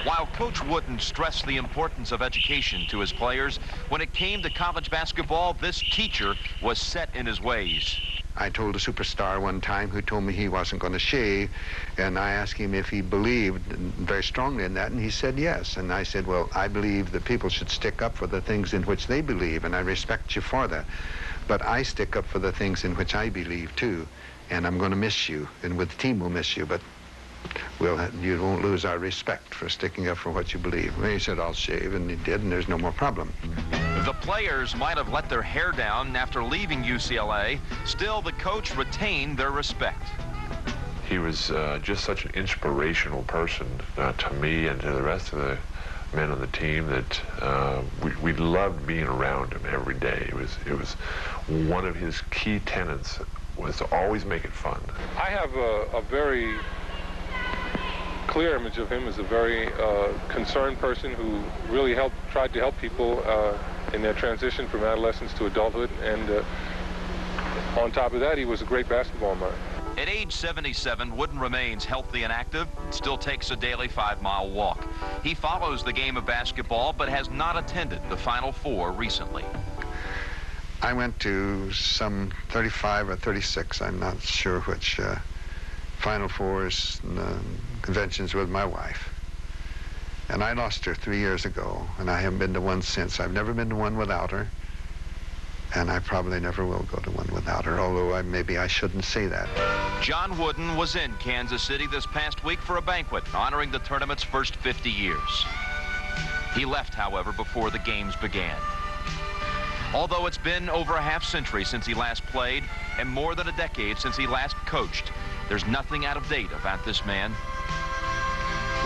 While Coach Wooden stressed the importance of education to his players, when it came to college basketball, this teacher was set in his ways. I told a superstar one time who told me he wasn't going to shave, and I asked him if he believed very strongly in that, and he said yes. And I said, well, I believe that people should stick up for the things in which they believe, and I respect you for that. But I stick up for the things in which I believe, too, and I'm going to miss you, and the team will miss you, but you won't lose our respect for sticking up for what you believe. And he said, I'll shave, and he did, and there's no more problem. The players might have let their hair down after leaving UCLA. Still, the coach retained their respect. He was just such an inspirational person to me and to the rest of the men on the team that we loved being around him every day. It was one of his key tenets was to always make it fun. I have a very clear image of him as a very concerned person who really tried to help people in their transition from adolescence to adulthood, and on top of that, he was a great basketball mind. At age 77, Wooden remains healthy and active and still takes a daily 5-mile walk. He follows the game of basketball but has not attended the Final Four recently. I went to some 35 or 36, I'm not sure which, Final Fours and conventions with my wife. And I lost her 3 years ago, and I haven't been to one since. I've never been to one without her, and I probably never will go to one without her, although maybe I shouldn't say that. John Wooden was in Kansas City this past week for a banquet honoring the tournament's first 50 years. He left, however, before the games began. Although it's been over a half-century since he last played and more than a decade since he last coached, there's nothing out of date about this man.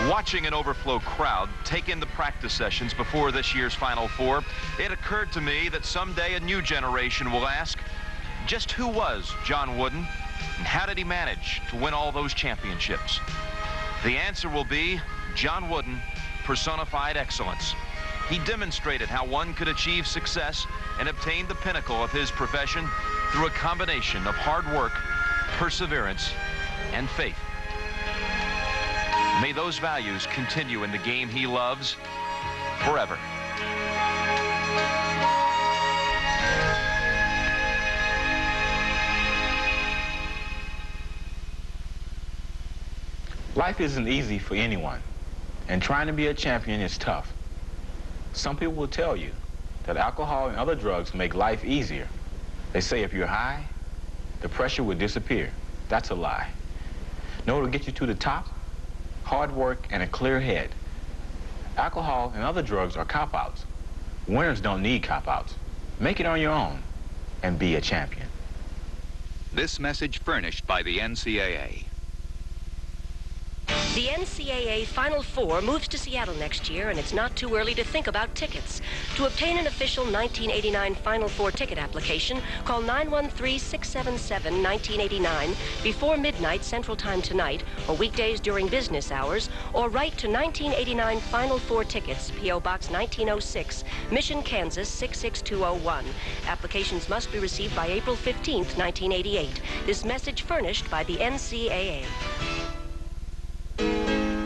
Watching an overflow crowd take in the practice sessions before this year's Final Four, it occurred to me that someday a new generation will ask, just who was John Wooden, and how did he manage to win all those championships? The answer will be John Wooden personified excellence. He demonstrated how one could achieve success and obtain the pinnacle of his profession through a combination of hard work, perseverance, and faith. May those values continue in the game he loves forever. Life isn't easy for anyone, and trying to be a champion is tough. Some people will tell you that alcohol and other drugs make life easier. They say if you're high, the pressure will disappear. That's a lie. In order to get you to the top, hard work and a clear head. Alcohol and other drugs are cop-outs. Winners don't need cop-outs. Make it on your own and be a champion. This message furnished by the NCAA. The NCAA Final Four moves to Seattle next year, and it's not too early to think about tickets. To obtain an official 1989 Final Four ticket application, call 913-677-1989 before midnight Central Time tonight, or weekdays during business hours, or write to 1989 Final Four Tickets, P.O. Box 1906, Mission, Kansas 66201. Applications must be received by April 15th, 1988. This message furnished by the NCAA.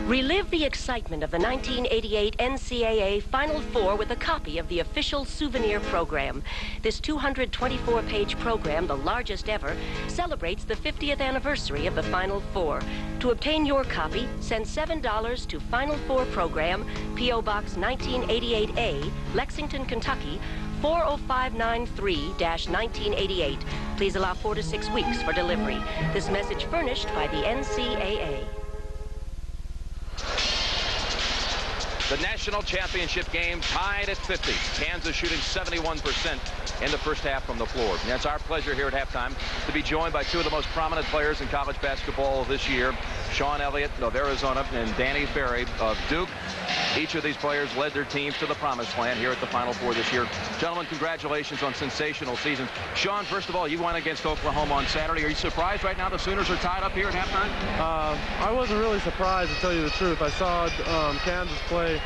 Relive the excitement of the 1988 NCAA Final Four with a copy of the official souvenir program. This 224-page program, the largest ever, celebrates the 50th anniversary of the Final Four. To obtain your copy, send $7 to Final Four Program, P.O. Box 1988A, Lexington, Kentucky, 40593-1988. Please allow 4 to 6 weeks for delivery. This message furnished by the NCAA. The national championship game tied at 50. Kansas shooting 71% in the first half from the floor. And it's our pleasure here at halftime to be joined by two of the most prominent players in college basketball this year, Sean Elliott of Arizona and Danny Ferry of Duke. Each of these players led their teams to the promised land here at the Final Four this year. Gentlemen, congratulations on sensational seasons. Sean, first of all, you won against Oklahoma on Saturday. Are you surprised right now the Sooners are tied up here at halftime? I wasn't really surprised, to tell you the truth. I saw Kansas play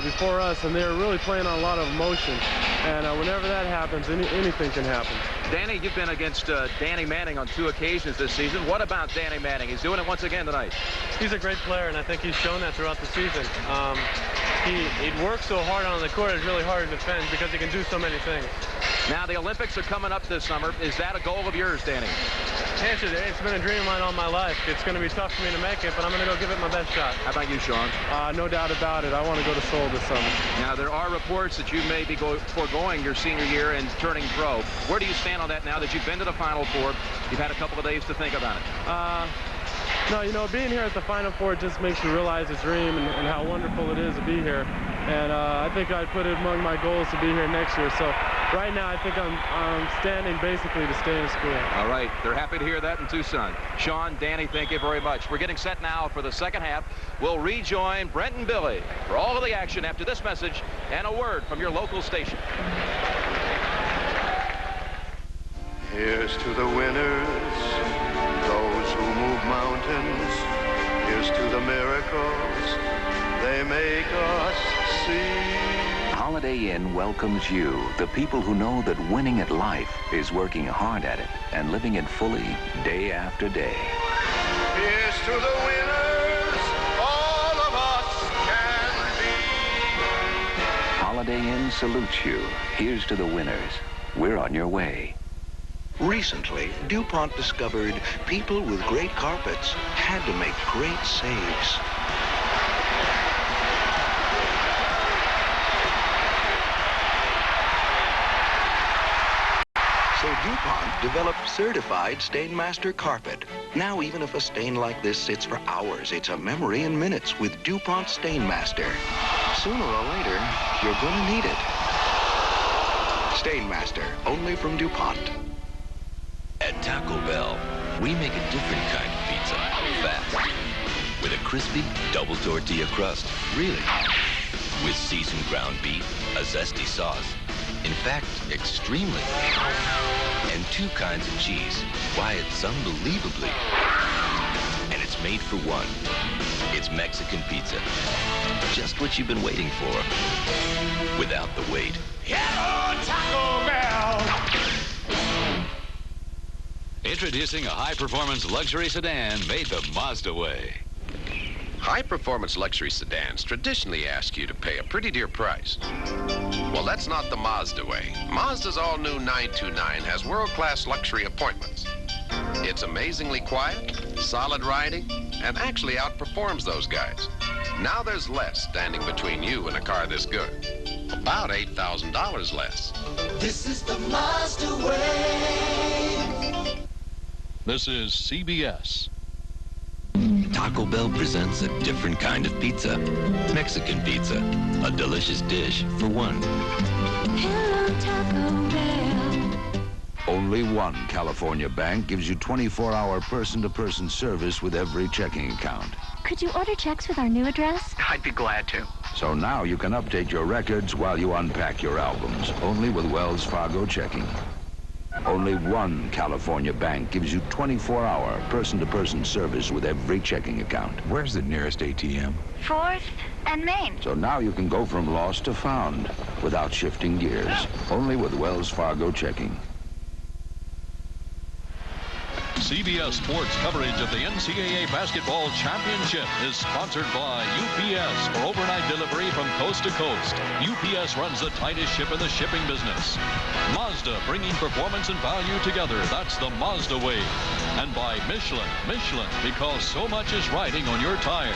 before us, and they were really playing on a lot of emotion. And whenever that happens, anything can happen. Danny, you've been against Danny Manning on 2 occasions this season. What about Danny Manning? He's doing it once again tonight. He's a great player, and I think he's shown that throughout the season. He works so hard on the court, it's really hard to defend because he can do so many things. Now, the Olympics are coming up this summer. Is that a goal of yours, Danny? It's been a dream of mine all my life. It's going to be tough for me to make it, but I'm going to go give it my best shot. How about you, Sean? No doubt about it. I want to go to Seoul this summer. Now, there are reports that you may be foregoing your senior year and turning pro. Where do you stand on that now that you've been to the Final Four? You've had a couple of days to think about it. No, you know, being here at the Final Four just makes you realize the dream and how wonderful it is to be here. And I think I'd put it among my goals to be here next year. So right now, I think I'm standing basically to stay in school. All right. They're happy to hear that in Tucson. Sean, Danny, thank you very much. We're getting set now for the second half. We'll rejoin Brent and Billy for all of the action after this message and a word from your local station. Here's to the winners, those who move mountains. Here's to the miracles they make us see. Holiday Inn welcomes you, the people who know that winning at life is working hard at it and living it fully day after day. Here's to the winners, all of us can be. Holiday Inn salutes you. Here's to the winners. We're on your way. Recently, DuPont discovered people with great carpets had to make great saves. So DuPont developed certified Stainmaster carpet. Now, even if a stain like this sits for hours, it's a memory in minutes with DuPont Stainmaster. Sooner or later, you're gonna need it. Stainmaster, only from DuPont. At Taco Bell, we make a different kind of pizza, fast, with a crispy double tortilla crust, really, with seasoned ground beef, a zesty sauce, in fact, extremely, and 2 kinds of cheese. Why, it's unbelievably, and it's made for one. It's Mexican pizza, just what you've been waiting for, without the wait. Hello, Taco Bell! Introducing a high-performance luxury sedan made the Mazda way. High-performance luxury sedans traditionally ask you to pay a pretty dear price. Well, that's not the Mazda way. Mazda's all-new 929 has world-class luxury appointments. It's amazingly quiet, solid riding, and actually outperforms those guys. Now there's less standing between you and a car this good. About $8,000 less. This is the Mazda way. This is CBS. Taco Bell presents a different kind of pizza. Mexican pizza. A delicious dish for one. Hello, Taco Bell. Only one California bank gives you 24-hour person-to-person service with every checking account. Could you order checks with our new address? I'd be glad to. So now you can update your records while you unpack your albums, only with Wells Fargo Checking. Only one California bank gives you 24-hour person-to-person service with every checking account. Where's the nearest ATM? 4th and Main. So now you can go from lost to found without shifting gears, only with Wells Fargo Checking. CBS Sports coverage of the NCAA Basketball Championship is sponsored by UPS for overnight delivery from coast to coast. UPS runs the tightest ship in the shipping business. Mazda, bringing performance and value together. That's the Mazda way. And by Michelin. Michelin, because so much is riding on your tires.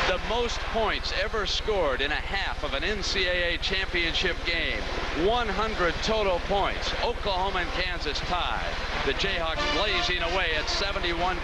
The most points ever scored in a half of an NCAA championship game. 100 total points. Oklahoma and Kansas tied. The Jayhawks blazing away at 71%.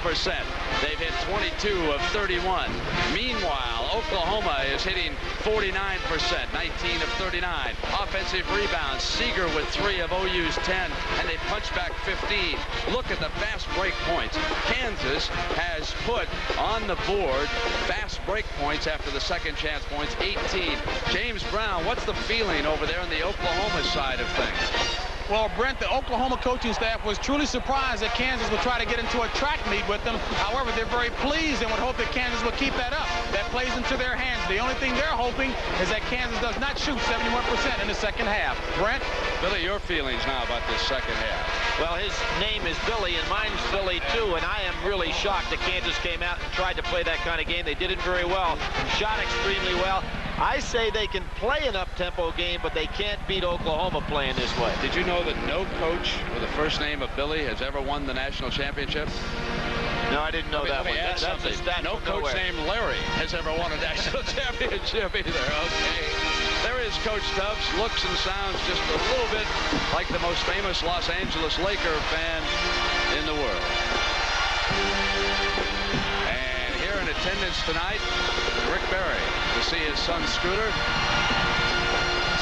They've hit 22 of 31. Meanwhile, Oklahoma is hitting 49%, 19 of 39. Offensive rebounds. Seeger with 3 of OU's 10, and they punch back 15. Look at the fast break points. Kansas has put on the board fast break points after the second chance points, 18. James Brown, what's the feeling over there on the Oklahoma side of things? Well, Brent, the Oklahoma coaching staff was truly surprised that Kansas would try to get into a track meet with them. However, they're very pleased and would hope that Kansas will keep that up. That plays into their hands. The only thing they're hoping is that Kansas does not shoot 71% in the second half. Brent? Billy, your feelings now about this second half. Well, his name is Billy, and mine's Billy, too, and I am really shocked that Kansas came out and tried to play that kind of game. They did it very well, shot extremely well. I say they can play an up-tempo game, but they can't beat Oklahoma playing this way. Did you know that no coach with the first name of Billy has ever won the national championship? No, I didn't know that one. That's a stat no coach nowhere. named Larry has ever won a national championship either. Okay. There is Coach Tubbs. Looks and sounds just a little bit like the most famous Los Angeles Laker fan in the world. And here in attendance tonight, Rick Barry to see his son Scooter.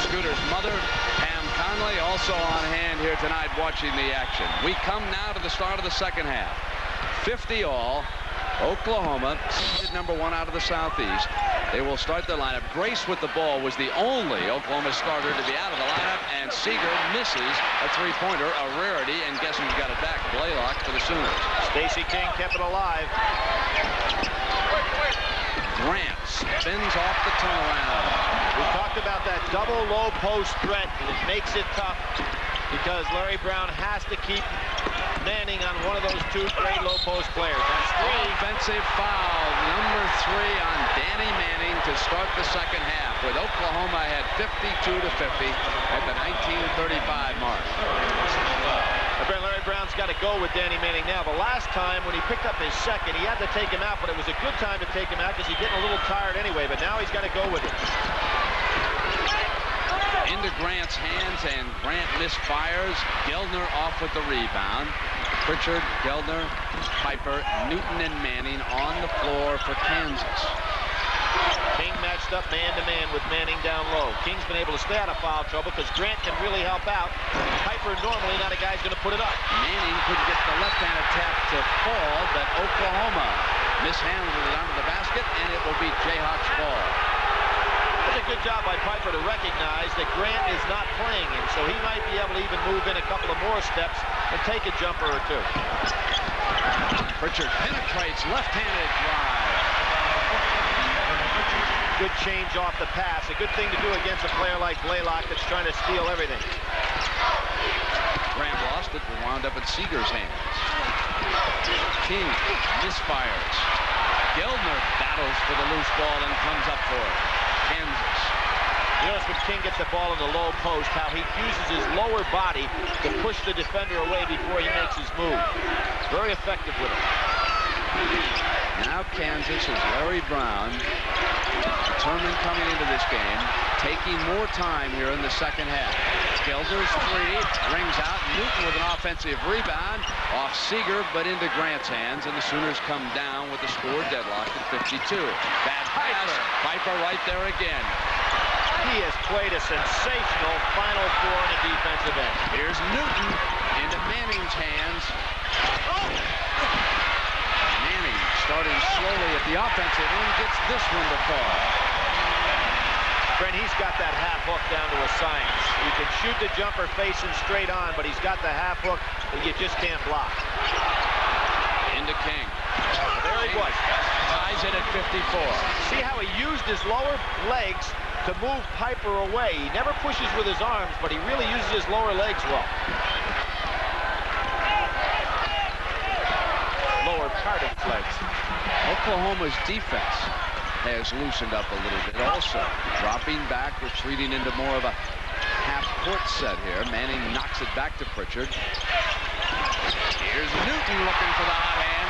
Scooter's mother, Pam Conley, also on hand here tonight watching the action. We come now to the start of the second half. 50 all. Oklahoma, seeded #1 out of the Southeast. They will start their lineup. Grace with the ball was the only Oklahoma starter to be out of the lineup, and Seeger misses a three-pointer, a rarity, and guess who's got it back? Blaylock for the Sooners. Stacey King kept it alive. Grant spins off the turnaround. We talked about that double low post threat, and it makes it tough because Larry Brown has to keep Manning on one of those two great low post players. That's three. Offensive foul, number 3 on Danny Manning to start the second half, with Oklahoma had 52-50 at the 1935 mark. Larry Brown's got to go with Danny Manning now. The last time when he picked up his second, he had to take him out, but it was a good time to take him out because he's getting a little tired anyway, but now he's got to go with it. Into Grant's hands, and Grant misfires. Geldner off with the rebound. Pritchard, Geldner, Piper, Newton, and Manning on the floor for Kansas. King matched up man-to-man with Manning down low. King's been able to stay out of foul trouble because Grant can really help out. Piper normally not a guy's going to put it up. Manning couldn't get the left-handed tap to fall, but Oklahoma mishandled it onto the basket, and it will be Jayhawks ball. That's a good job by Piper to recognize that Grant is not playing him, so he might be able to even move in a couple of more steps and take a jumper or two. Pritchard penetrates, left-handed drive. Good change off the pass. A good thing to do against a player like Blaylock that's trying to steal everything. Grant lost it and wound up in Seeger's hands. King misfires. Geldner battles for the loose ball and comes up for it. Kansas. You notice when King gets the ball in the low post, how he uses his lower body to push the defender away before he makes his move. Very effective with it. Now Kansas is Larry Brown, determined coming into this game, taking more time here in the second half. Geldner's three, rings out. Newton with an offensive rebound off Seeger, but into Grant's hands, and the Sooners come down with the score deadlocked at 52. Bad pass. Piper right there again. He has played a sensational Final Four in the defensive end. Here's Newton into Manning's hands. Manning starting slowly at the offensive end, gets this one to fall. Brent, he's got that half hook down to a science. You can shoot the jumper facing straight on, but he's got the half hook that you just can't block. Into King. There he was. Ties it at 54. See how he used his lower legs to move Piper away. He never pushes with his arms, but he really uses his lower legs well. Lower part of his legs. Oklahoma's defense has loosened up a little bit also. Dropping back, retreating into more of a half-court set here. Manning knocks it back to Pritchard. Here's Newton looking for the hot hand.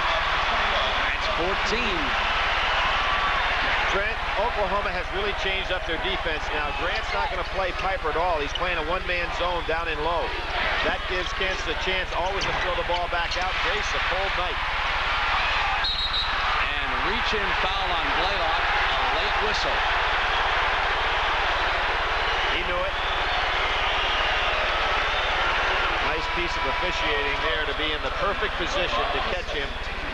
That's 14. Grant, Oklahoma has really changed up their defense now. Grant's not going to play Piper at all. He's playing a one-man zone down in low. That gives Kansas a chance always to throw the ball back out. Grace, a cold night. And reach-in foul on Blaylock. A late whistle. He knew it. Nice piece of officiating there to be in the perfect position to catch him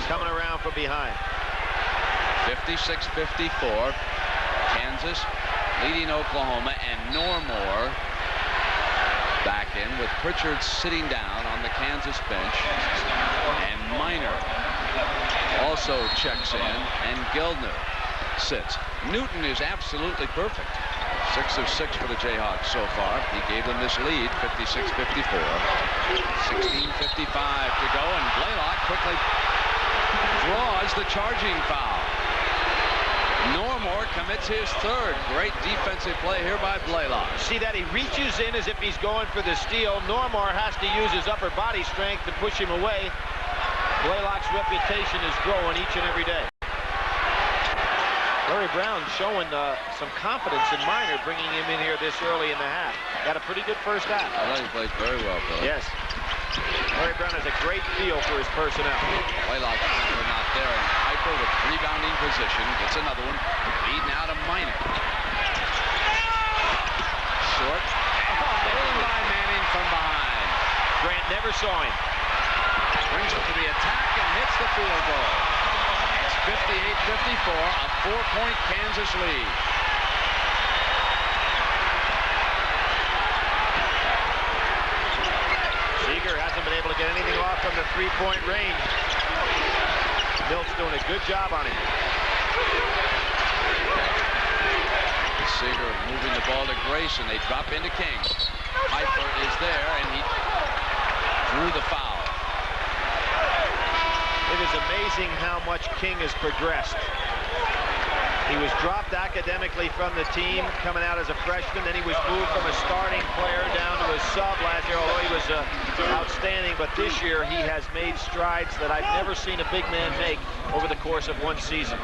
coming around from behind. 56-54. Kansas leading Oklahoma, and Normore back in with Pritchard sitting down on the Kansas bench. And Minor also checks in, and Geldner sits. Newton is absolutely perfect. 6 of 6 for the Jayhawks so far. He gave them this lead, 56-54. 16:55 to go, and Blaylock quickly draws the charging foul. Normore commits his third. Great defensive play here by Blaylock. See that? He reaches in as if he's going for the steal. Normore has to use his upper body strength to push him away. Blaylock's reputation is growing each and every day. Larry Brown showing some confidence in Minor, bringing him in here this early in the half. Got a pretty good first half. I thought he played very well, Billy. Yes. Larry Brown has a great feel for his personnel. Blaylock are not there, and Piper with rebounding position gets another one. Lead now to Minor. Short. Nailed by Manning from behind. Grant never saw him. Brings it to the attack and hits the field goal. It's 58-54, a 4-point Kansas lead. Seeger hasn't been able to get anything off from the three-point range. Milt's doing a good job on him. Seeger moving the ball to Grace, and they drop into King. Piper is there, and he drew the foul. It is amazing how much King has progressed. He was dropped academically from the team coming out as a freshman. Then he was moved from a starting player down to a sub last year, although he was outstanding. But this year he has made strides that I've never seen a big man make over the course of one season.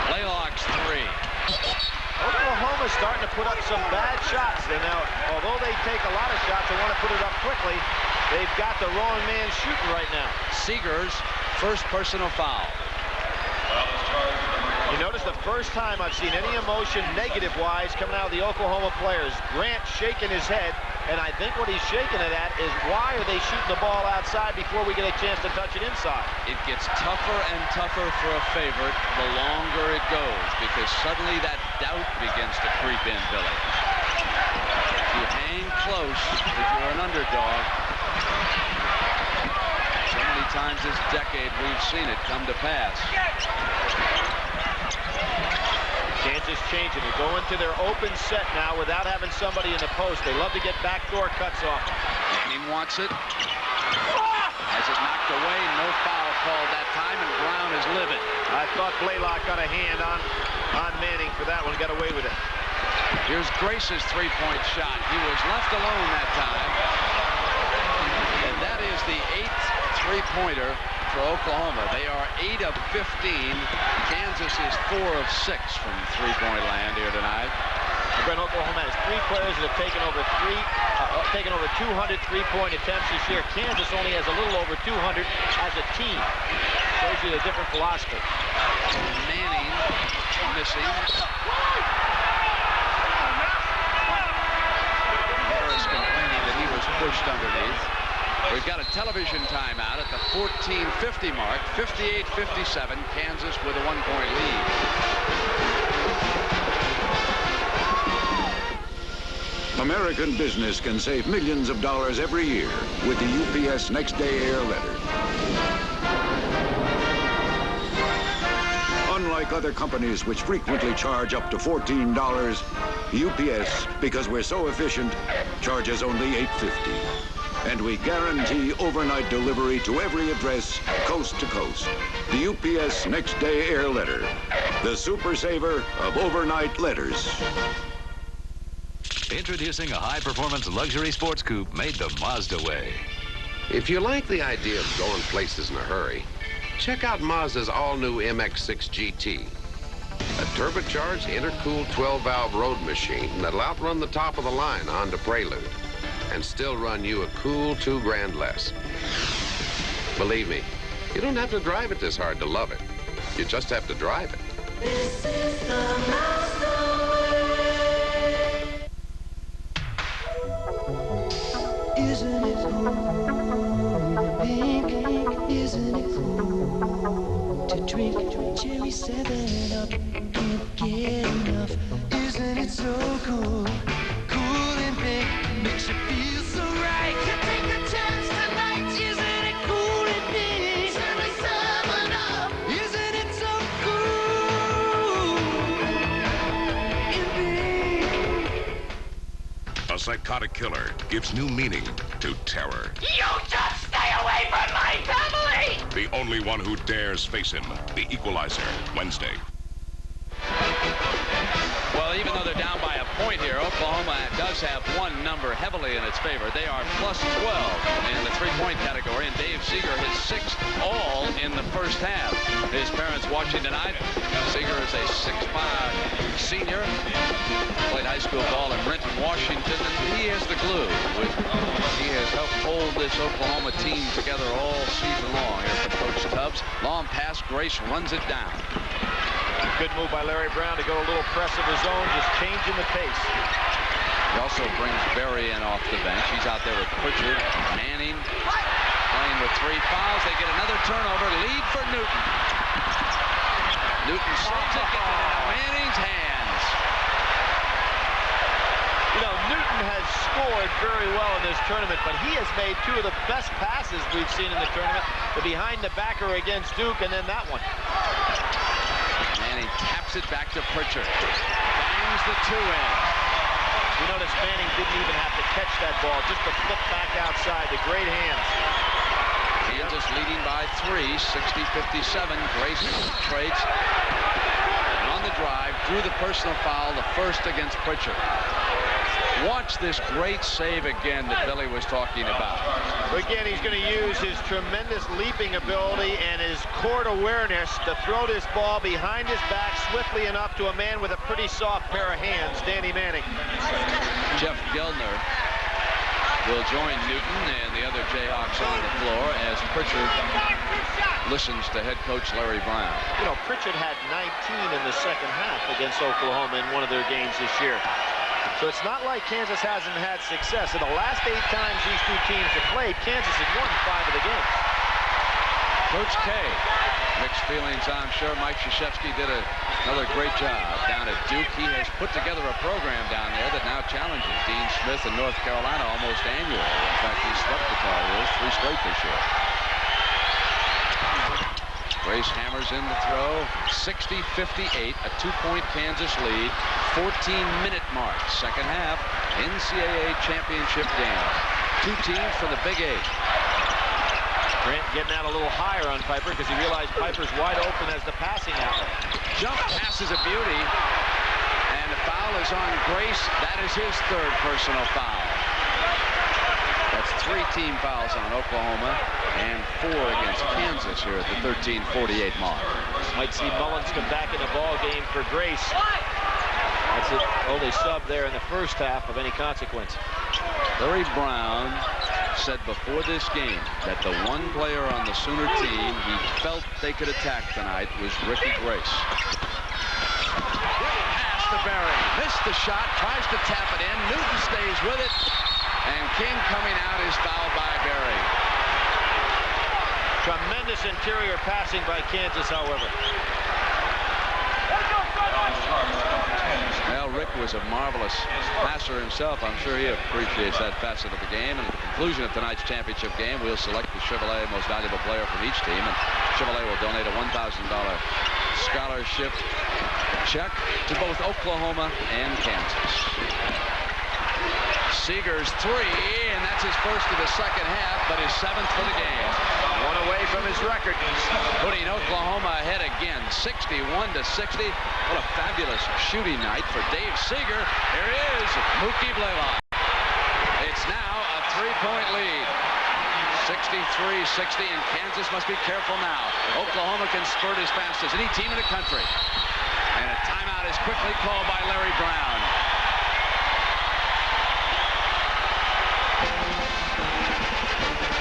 Blaylock's three. Oklahoma's starting to put up some bad shots. And now, although they take a lot of shots and want to put it up quickly, they've got the wrong man shooting right now. Seeger's first personal foul. You notice the first time I've seen any emotion negative-wise coming out of the Oklahoma players. Grant shaking his head, and I think what he's shaking it at is why are they shooting the ball outside before we get a chance to touch it inside? It gets tougher and tougher for a favorite the longer it goes, because suddenly that doubt begins to creep in, Billy. If you hang close, if you're an underdog, so many times this decade we've seen it come to pass. Kansas changing. They're going to their open set now without having somebody in the post. They love to get backdoor cuts off. Manning wants it. Has it knocked away. No foul called that time, and Brown is livid. I thought Blaylock got a hand on Manning for that one. Got away with it. Here's Grace's three-point shot. He was left alone that time. And that is the 8th three-pointer for Oklahoma. They are 8 of 15. Kansas is 4 of 6 from three-point land here tonight. Brent, Oklahoma has 3 players that have taken over 200 three-point attempts this year. Kansas only has a little over 200 as a team. Shows you the different philosophy. Manning missing. Harris complaining that he was pushed underneath. We've got a television timeout at the 14:50 mark. 58-57. Kansas with a 1-point lead. American business can save millions of dollars every year with the UPS Next Day Air Letter. Unlike other companies which frequently charge up to $14, UPS, because we're so efficient, charges only $8.50. And we guarantee overnight delivery to every address, coast to coast. The UPS Next Day Air Letter, the super saver of overnight letters. Introducing a high-performance luxury sports coupe made the Mazda way. If you like the idea of going places in a hurry, check out Mazda's all-new MX-6 GT. A turbocharged, intercooled 12-valve road machine that'll outrun the top-of-the-line Honda Prelude and still run you a cool $2,000 less. Believe me, you don't have to drive it this hard to love it. You just have to drive it. This is the Mazda way. Isn't it cool? Pink, isn't it cool? To drink cherry 7-Up, can't get enough. Isn't it so cool? Cool and pink, makes you feel so right. To take a chance tonight, isn't it cool and pink? Cherry 7-Up, isn't it so cool and pink? A psychotic killer gives new meaning to terror. You just stay away from my family! The only one who dares face him, the Equalizer, Wednesday. Well, even though they're down by a point here, Oklahoma does have one number heavily in its favor. They are plus 12 in the three-point category, and Dave Seeger his sixth all in the first half. His parents watching tonight. Seeger is a 6'5" senior. Played high school ball in Renton, Washington, and he is the glue. He has helped hold this Oklahoma team together all season long here from Coach Tubbs. Long pass, Grace runs it down. Good move by Larry Brown to go a little press of his own, just changing the pace. He also brings Berry in off the bench. He's out there with Pritchard, Manning, playing with 3 fouls. They get another turnover, lead for Newton. Newton saves it, gets it into Manning's hands. You know, Newton has scored very well in this tournament, but he has made 2 of the best passes we've seen in the tournament. The behind the backer against Duke, and then that one. Manning taps it back to Pritchard. Bangs the 2 in. You notice Manning didn't even have to catch that ball, just to flip back outside. The great hands. Kansas leading by 3, 60-57. Grace trades. And on the drive, drew the personal foul, the first against Pritchard. Watch this great save again that Billy was talking about. Again, he's going to use his tremendous leaping ability and his court awareness to throw this ball behind his back swiftly enough to a man with a pretty soft pair of hands, Danny Manning. Jeff Gelner will join Newton and the other Jayhawks on the floor as Pritchard listens to head coach Larry Brown. You know, Pritchard had 19 in the second half against Oklahoma in one of their games this year. So it's not like Kansas hasn't had success. In the last 8 times these 2 teams have played, Kansas has won 5 of the games. Coach K, mixed feelings, I'm sure. Mike Krzyzewski did another great job down at Duke. He has put together a program down there that now challenges Dean Smith in North Carolina almost annually. In fact, he swept the Tar Heels 3 straight this year. Grace hammers in the throw. 60-58, a 2-point Kansas lead. 14-minute mark, second half, NCAA championship game. 2 teams from the Big 8. Grant getting out a little higher on Piper because he realized Piper's wide open as the passing outlet. Jump pass is a beauty, and the foul is on Grace. That is his 3rd personal foul. That's 3 team fouls on Oklahoma and 4 against Kansas here at the 13:48 mark. Might see Mullins come back in the ball game for Grace. That's the only sub there in the first half of any consequence. Larry Brown said before this game that the one player on the Sooner team he felt they could attack tonight was Ricky Grace. Pass to Berry. Missed the shot. Tries to tap it in. Newton stays with it. And King coming out is fouled by Berry. Tremendous interior passing by Kansas, however. Well, Rick was a marvelous passer himself. I'm sure he appreciates that facet of the game. And at the conclusion of tonight's championship game, we'll select the Chevrolet most valuable player from each team. And Chevrolet will donate a $1,000 scholarship check to both Oklahoma and Kansas. Seeger's 3, and that's his first of the second half, but his 7th for the game. 1 away from his record. Putting Oklahoma ahead again, 61-60. What a fabulous shooting night for Dave Seeger. Here is Mookie Blaylock. It's now a 3-point lead. 63-60, and Kansas must be careful now. Oklahoma can spurt as fast as any team in the country. And a timeout is quickly called by Larry Brown.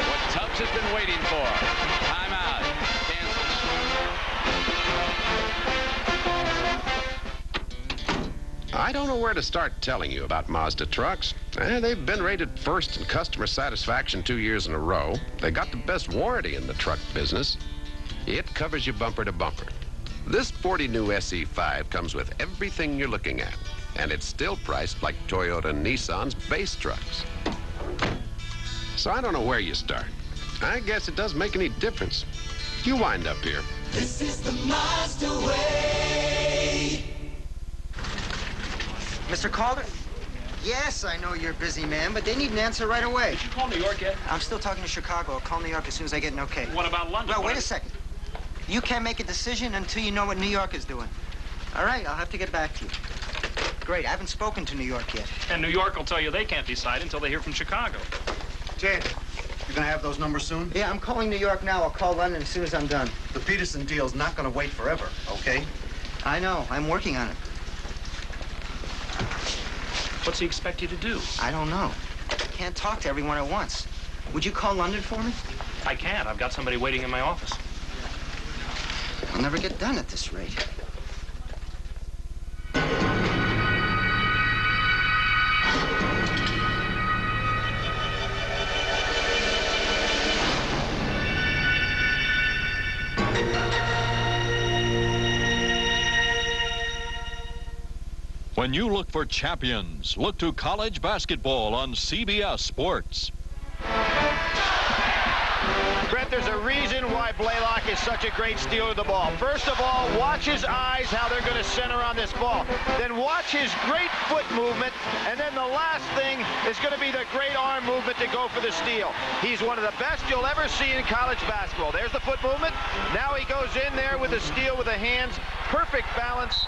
What Tubbs has been waiting for. Timeout, Kansas. I don't know where to start telling you about Mazda trucks. They've been rated first in customer satisfaction 2 years in a row. They got the best warranty in the truck business. It covers you bumper to bumper. This sporty new SE5 comes with everything you're looking at, and it's still priced like Toyota and Nissan's base trucks. So I don't know where you start. I guess it doesn't make any difference. You wind up here. This is the Mazda way. Mr. Calder? Yes, I know you're a busy man, but they need an answer right away. Did you call New York yet? I'm still talking to Chicago. I'll call New York as soon as I get an okay. What about London? Well, wait a second. You can't make a decision until you know what New York is doing. All right, I'll have to get back to you. Great, I haven't spoken to New York yet. And New York will tell you they can't decide until they hear from Chicago. Jan, You gonna have those numbers soon? yeah, I'm calling New York now. I'll call London as soon as I'm done. The Peterson deal's not gonna wait forever, okay? I know, I'm working on it. What's he expect you to do? I don't know. Can't talk to everyone at once. Would you call London for me? I can't. I've got somebody waiting in my office. I'll never get done at this rate. When you look for champions, look to college basketball on CBS Sports. Brett, there's a reason why Blaylock is such a great stealer of the ball. First of all, watch his eyes, how they're going to center on this ball. Then watch his great foot movement. And then the last thing is going to be the great arm movement to go for the steal. He's one of the best you'll ever see in college basketball. There's the foot movement. Now he goes in there with the steal with the hands. Perfect balance.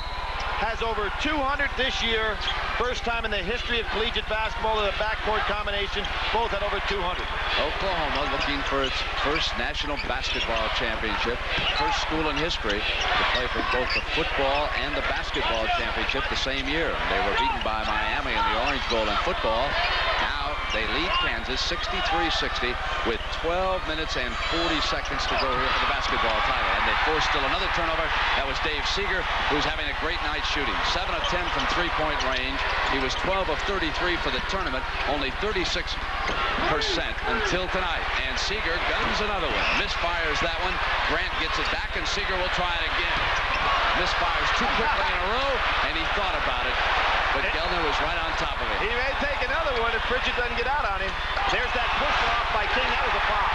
Has over 200 this year. First time in the history of collegiate basketball that a backcourt combination both had over 200. Oklahoma looking for its first national basketball championship. First school in history to play for both the football and the basketball championship the same year. They were beaten by Miami in the Orange Bowl in football. Now they lead Kansas 63-60 with 12 minutes and 40 seconds to go here for the basketball title. And they forced still another turnover. That was Dave Seeger, who's having a great night shooting. 7 of 10 from three-point range. He was 12 of 33 for the tournament, only 36% until tonight. And Seeger guns another one. Misfires that one. Grant gets it back, and Seeger will try it again. Misfires too quickly in a row, and he thought about it. But Gelner was right on top of it. He may take another one if Pritchett doesn't get out on him. There's that push off by King. That was a foul.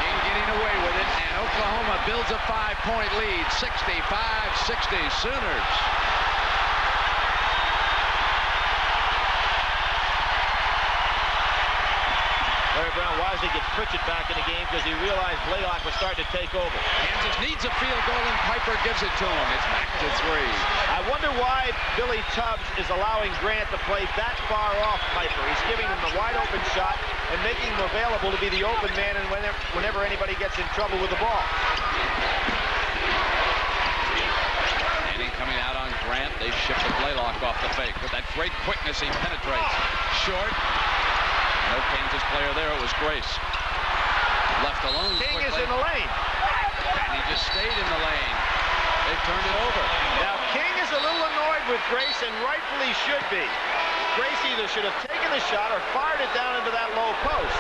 King getting away with it, and Oklahoma builds a 5-point lead. 65-60 Sooners. Larry Brown wisely gets Pritchett back in the game because he realized Blaylock was starting to take over. Kansas needs a field goal, and Piper gives it to him. It's back to 3. I wonder why Billy Tubbs is allowing Grant to play that far off Piper. He's giving him the wide open shot and making him available to be the open man and whenever anybody gets in trouble with the ball. Manning coming out on Grant. They ship the Blaylock off the fake. With that great quickness, he penetrates. Short. No Kansas player there. It was Grace. Left alone King quickly. is in the lane. And he just stayed in the lane. They turned it over. Now, King is a little annoyed with Grace, and rightfully should be. Grace either should have taken the shot or fired it down into that low post.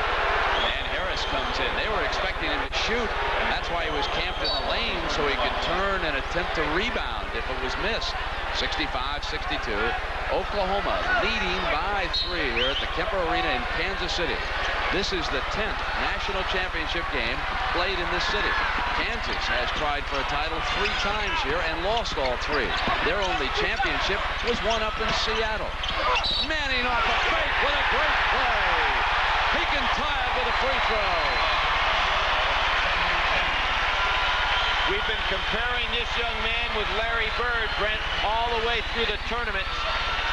And Harris comes in. They were expecting him to shoot. That's why he was camped in the lane, so he could turn and attempt to rebound if it was missed. 65-62. Oklahoma leading by 3 here at the Kemper Arena in Kansas City. This is the 10th national championship game played in this city. Kansas has tried for a title 3 times here and lost all 3. Their only championship was won up in Seattle. Manning off a fake with a great play. He can tie it with a free throw. We've been comparing this young man with Larry Bird, Brent, all the way through the tournament.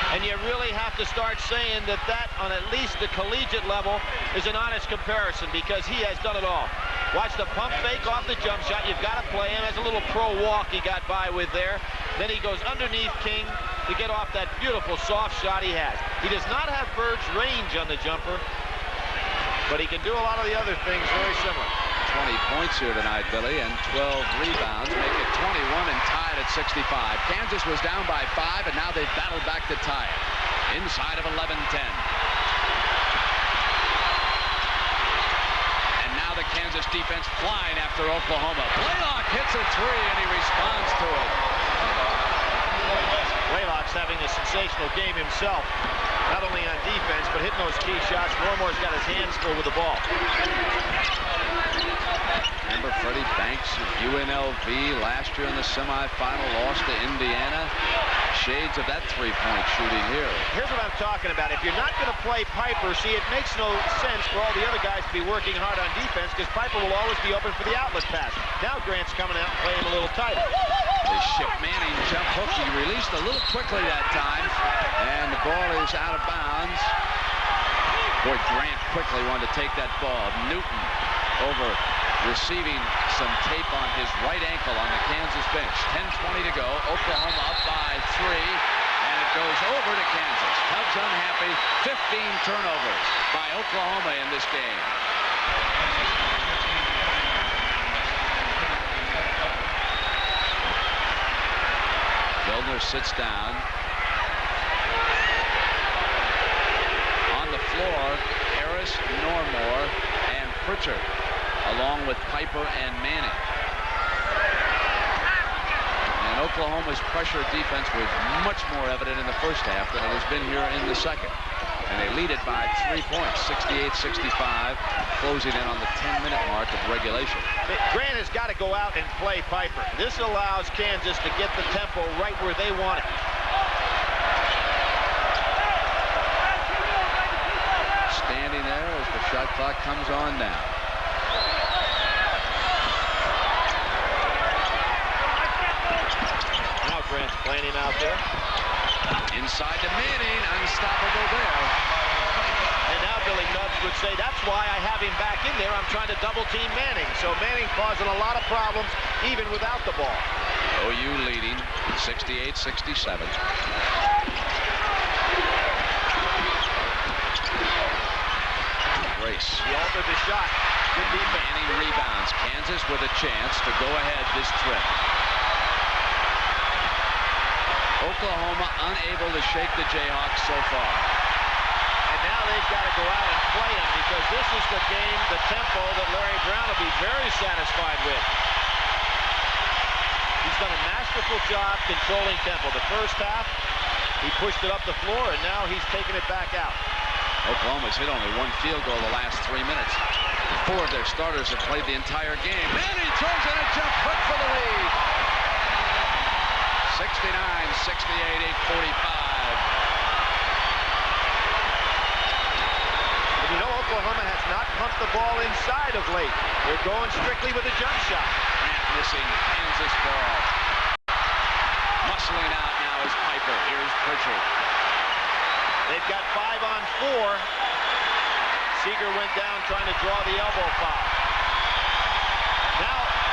And you really have to start saying that on at least the collegiate level, is an honest comparison because he has done it all. Watch the pump fake off the jump shot. You've got to play him. Has a little pro walk he got by with there. Then he goes underneath King to get off that beautiful soft shot he has. He does not have Bird's range on the jumper, but he can do a lot of the other things very similar. 20 points here tonight, Billy, and 12 rebounds, make it 21 and tied at 65. Kansas was down by 5, and now they've battled back to tie it. Inside of 11-10. And now the Kansas Kansas defense flying after Oklahoma. Blaylock hits a three, and he responds to it. Blaylock's having a sensational game himself, not only on defense, but hitting those key shots. Normore's got his hands full with the ball. Remember Freddie Banks of UNLV last year in the semifinal, lost to Indiana. Shades of that three-point shooting here. Here's what I'm talking about. If you're not going to play Piper, see, it makes no sense for all the other guys to be working hard on defense because Piper will always be open for the outlet pass. Now Grant's coming out and playing a little tighter. They ship Manning jump hook. He released a little quickly that time, and the ball is out of bounds. Boy, Grant quickly wanted to take that ball. Newton over receiving some tape on his right ankle on the Kansas bench. 10:20 to go. Oklahoma up by 3, and it goes over to Kansas. Cubs unhappy. 15 turnovers by Oklahoma in this game. Gildner sits down. On the floor, Harris, Normore, and Pritchard, along with Piper and Manning. And Oklahoma's pressure defense was much more evident in the first half than it has been here in the second. And they lead it by 3 points, 68-65, closing in on the 10-minute mark of regulation. Grant has got to go out and play Piper. This allows Kansas to get the tempo right where they want it. Standing there as the shot clock comes on now. Now Grant's playing him out there. Inside to Manning, unstoppable there. And now Billy Tubbs would say, that's why I have him back in there. I'm trying to double team Manning. So Manning causing a lot of problems even without the ball. OU leading 68-67. Grace. He altered the shot. Good defense. Manning rebounds. Kansas with a chance to go ahead this trip. Oklahoma unable to shake the Jayhawks so far. And now they've got to go out and play him because this is the game, the tempo that Larry Brown will be very satisfied with. He's done a masterful job controlling tempo. The first half, he pushed it up the floor, and now he's taking it back out. Oklahoma's hit only one field goal the last 3 minutes. 4 of their starters have played the entire game. Manning throws in a jump hook for the lead. 69-68, 8:45. You know, Oklahoma has not pumped the ball inside of late. They're going strictly with a jump shot. Grant missing Kansas ball. Muscling out now is Piper. Here's Pritchard. They've got 5 on 4. Seeger went down trying to draw the elbow foul.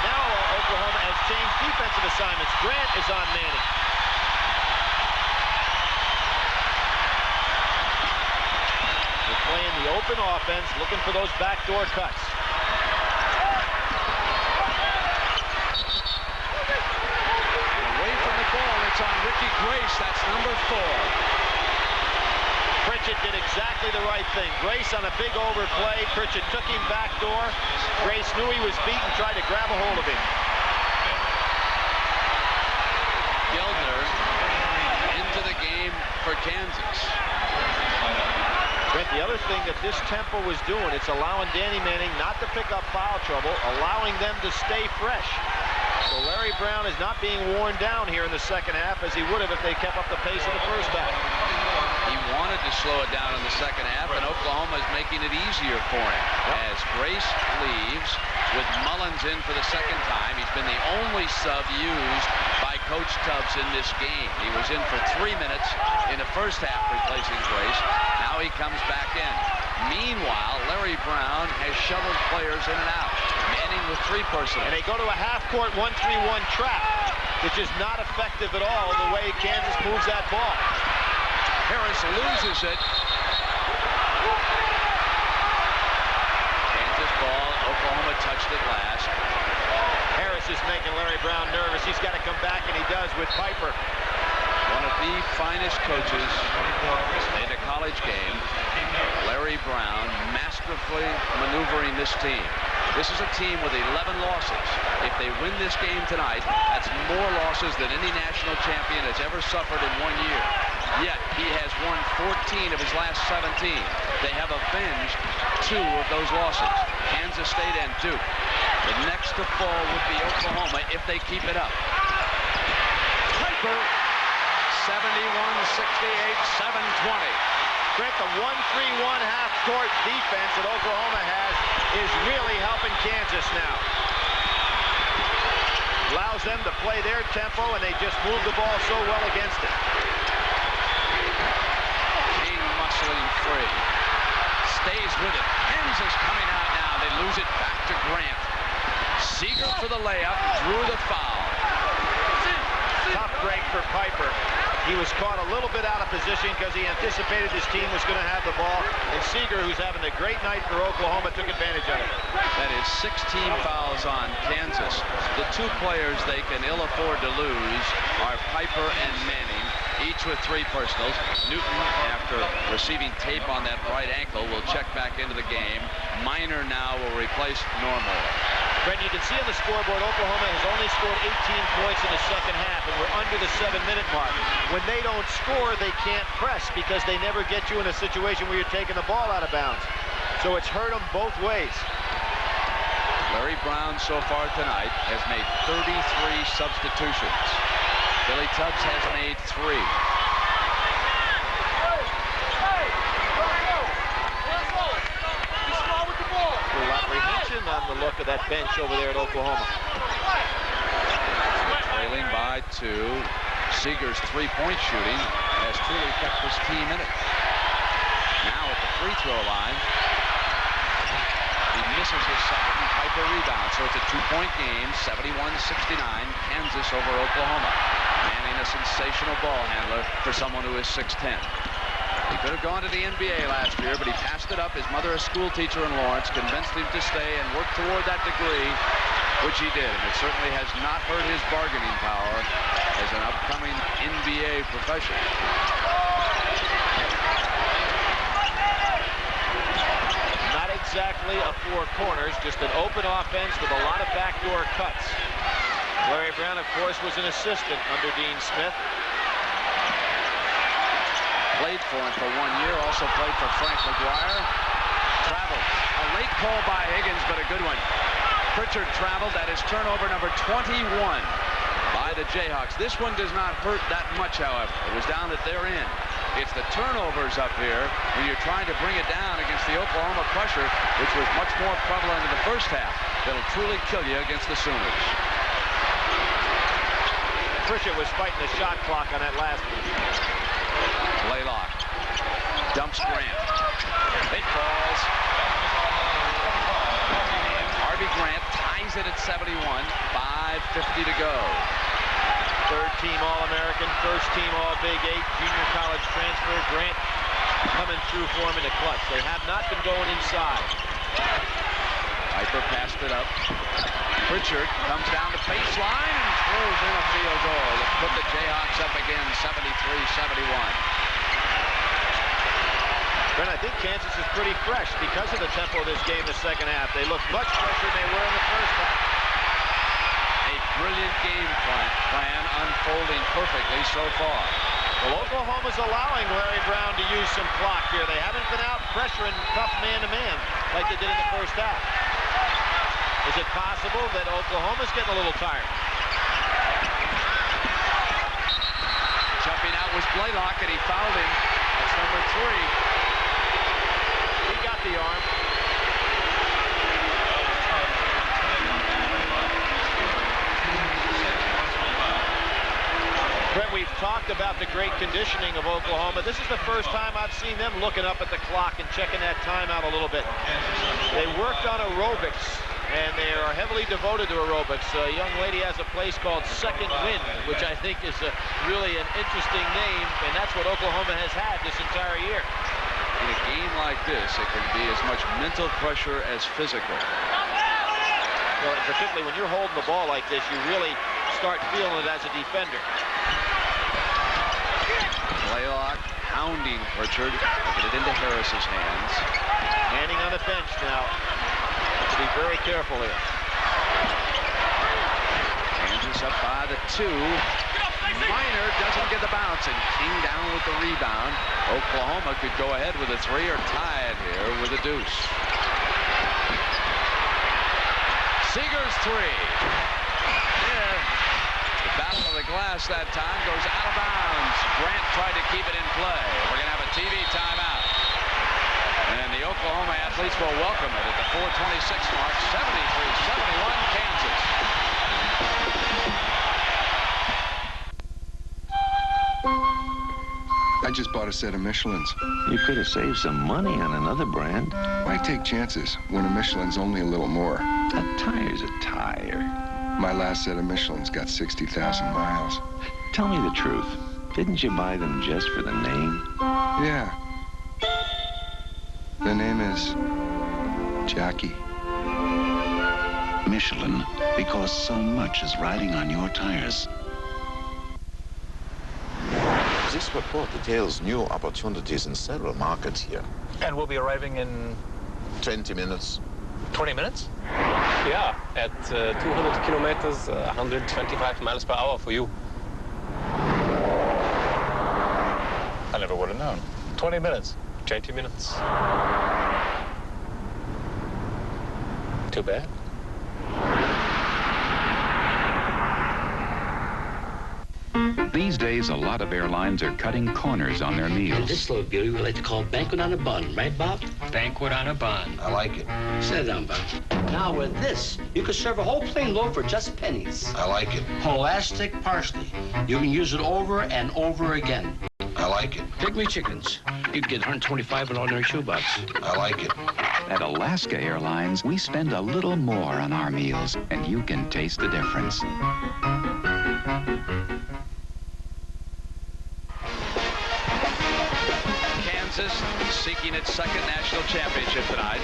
Now Oklahoma has changed defensive assignments. Grant is on Manning. They're playing the open offense, looking for those backdoor cuts. And away from the ball, it's on Ricky Grace. That's number 4. Pritchard did exactly the right thing. Grace on a big overplay. Pritchard took him backdoor. Grace knew he was beaten, tried to grab a hold of him. Gildner into the game for Kansas. Brent, the other thing that this tempo was doing, it's allowing Danny Manning not to pick up foul trouble, allowing them to stay fresh. So Larry Brown is not being worn down here in the second half as he would have if they kept up the pace of the first half. He wanted to slow it down in the second half, and Oklahoma is making it easier for him. As Grace leaves with Mullins in for the second time. He's been the only sub used by Coach Tubbs in this game. He was in for 3 minutes in the first half replacing Grace. Now he comes back in. Meanwhile, Larry Brown has shoveled players in and out. Manning with 3 personnel. And they go to a half-court 1-3-1 trap, which is not effective at all the way Kansas moves that ball. Harris loses it. Kansas ball. Oklahoma touched it last. Harris is making Larry Brown nervous. He's got to come back, and he does with Piper. One of the finest coaches in a college game, Larry Brown, masterfully maneuvering this team. This is a team with 11 losses. If they win this game tonight, that's more losses than any national champion has ever suffered in 1 year. Yet, he has won 14 of his last 17. They have avenged 2 of those losses, Kansas State and Duke. The next to fall would be Oklahoma if they keep it up. Piper, 71-68, 720. Brent, the 1-3-1 half-court defense that Oklahoma has is really helping Kansas now. Allows them to play their tempo, and they just move the ball so well against it. King muscling free. Stays with it. Kansas coming out now. They lose it back to Grant. Seeger for the layup. Drew the foul. Tough break for Piper. He was caught a little bit out of position because he anticipated his team was going to have the ball. And Seeger, who's having a great night for Oklahoma, took advantage of it. That is 16 fouls on Kansas. The 2 players they can ill afford to lose are Piper and Manning, each with 3 personals. Newton, after receiving tape on that right ankle, will check back into the game. Minor now will replace Normal. Brent, you can see on the scoreboard, Oklahoma has only scored 18 points in the second half, and we're under the 7-minute mark. When they don't score, they can't press because they never get you in a situation where you're taking the ball out of bounds. So it's hurt them both ways. Larry Brown so far tonight has made 33 substitutions. Billy Tubbs has made 3. Little apprehension on the look of that bench over there at Oklahoma. Trailing by 2. Seeger's 3-point shooting has truly kept this team in it. Now at the free throw line, he misses his second, and Piper rebounds. So it's a 2-point game, 71-69, Kansas over Oklahoma. Manning, a sensational ball handler for someone who is 6'10". He could have gone to the NBA last year, but he passed it up. His mother, a school teacher in Lawrence, convinced him to stay and work toward that degree, which he did. And it certainly has not hurt his bargaining power as an upcoming NBA professional. Not exactly a 4 corners, just an open offense with a lot of backdoor cuts. Larry Brown, of course, was an assistant under Dean Smith. Played for him for 1 year, also played for Frank McGuire. Traveled. A late call by Higgins, but a good one. Pritchard traveled. That is turnover number 21 by the Jayhawks. This one does not hurt that much, however. It was down at their end. It's the turnovers up here when you're trying to bring it down against the Oklahoma pressure, which was much more prevalent in the first half. That'll truly kill you against the Sooners. Pritchard was fighting the shot clock on that last one. Blaylock dumps Grant. It falls. Harvey Grant ties it at 71. 5:50 to go. 3rd-team All-American, 1st-team All-Big 8, junior college transfer. Grant coming through for him in the clutch. They have not been going inside. Piper passed it up. Pritchard comes down to baseline and throws in a field goal to put the Jayhawks up again, 73-71. Brent, I think Kansas is pretty fresh because of the tempo of this game in the second half. They look much fresher than they were in the first half. A brilliant game plan unfolding perfectly so far. Well, Oklahoma's allowing Larry Brown to use some clock here. They haven't been out pressuring tough man-to-man like they did in the first half. Is it possible that Oklahoma's getting a little tired? Jumping out was Blaylock, and he fouled him. That's number 3. He got the arm. Brent, we've talked about the great conditioning of Oklahoma. This is the first time I've seen them looking up at the clock and checking that timeout a little bit. They worked on aerobics, and they are heavily devoted to aerobics. A young lady has a place called Second Wind, which I think is really an interesting name, and that's what Oklahoma has had this entire year. In a game like this, it can be as much mental pressure as physical. Well, particularly when you're holding the ball like this, you really start feeling it as a defender. Blaylock hounding Pritchard. Get it into Harris's hands. Manning on the bench now. to be very careful here. Kansas up by the 2. Minor doesn't get the bounce, and King down with the rebound. Oklahoma could go ahead with a 3 or tie it here with a deuce. Seeger's 3. Yeah. The battle of the glass that time goes out of bounds. Grant tried to keep it in play. We're going to have a TV timeout. And the Oklahoma athletes will welcome it at the 4:26 mark. 73-71 Kansas. I just bought a set of Michelins. You could have saved some money on another brand. Why take chances when a Michelin's only a little more? A tire's a tire. My last set of Michelin's got 60,000 miles. Tell me the truth. Didn't you buy them just for the name? Yeah. The name is Jackie. Michelin, because so much is riding on your tires. This report details new opportunities in several markets here. And we'll be arriving in 20 minutes. 20 minutes? Yeah, at 200 kilometers, 125 miles per hour for you. I never would have known. 20 minutes, 20 minutes. Too bad. These days, a lot of airlines are cutting corners on their meals. This little beauty we like to call banquet on a bun, right, Bob? Banquet on a bun. I like it. Sit down, Bob. Now with this, you can serve a whole plain loaf for just pennies. I like it. Elastic parsley. You can use it over and over again. I like it. Pygmy chickens. You can get 125 in an ordinary shoebox. I like it. At Alaska Airlines, we spend a little more on our meals, and you can taste the difference. Kansas seeking its second national championship tonight.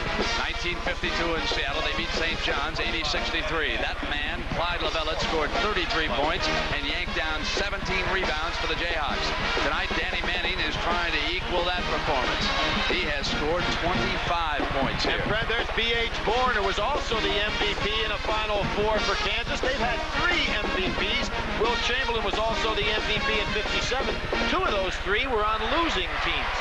1952 in Seattle, they beat St. John's 80-63. That man, Clyde Lovellette, scored 33 points and yanked down 17 rebounds for the Jayhawks. Tonight, Danny Manning is trying to equal that performance. He has scored 25 points here. And Fred, there's B.H. Bourne, who was also the MVP in a Final Four for Kansas. They've had 3 MVPs. Will Chamberlain was also the MVP in '57. 2 of those 3 were on losing teams,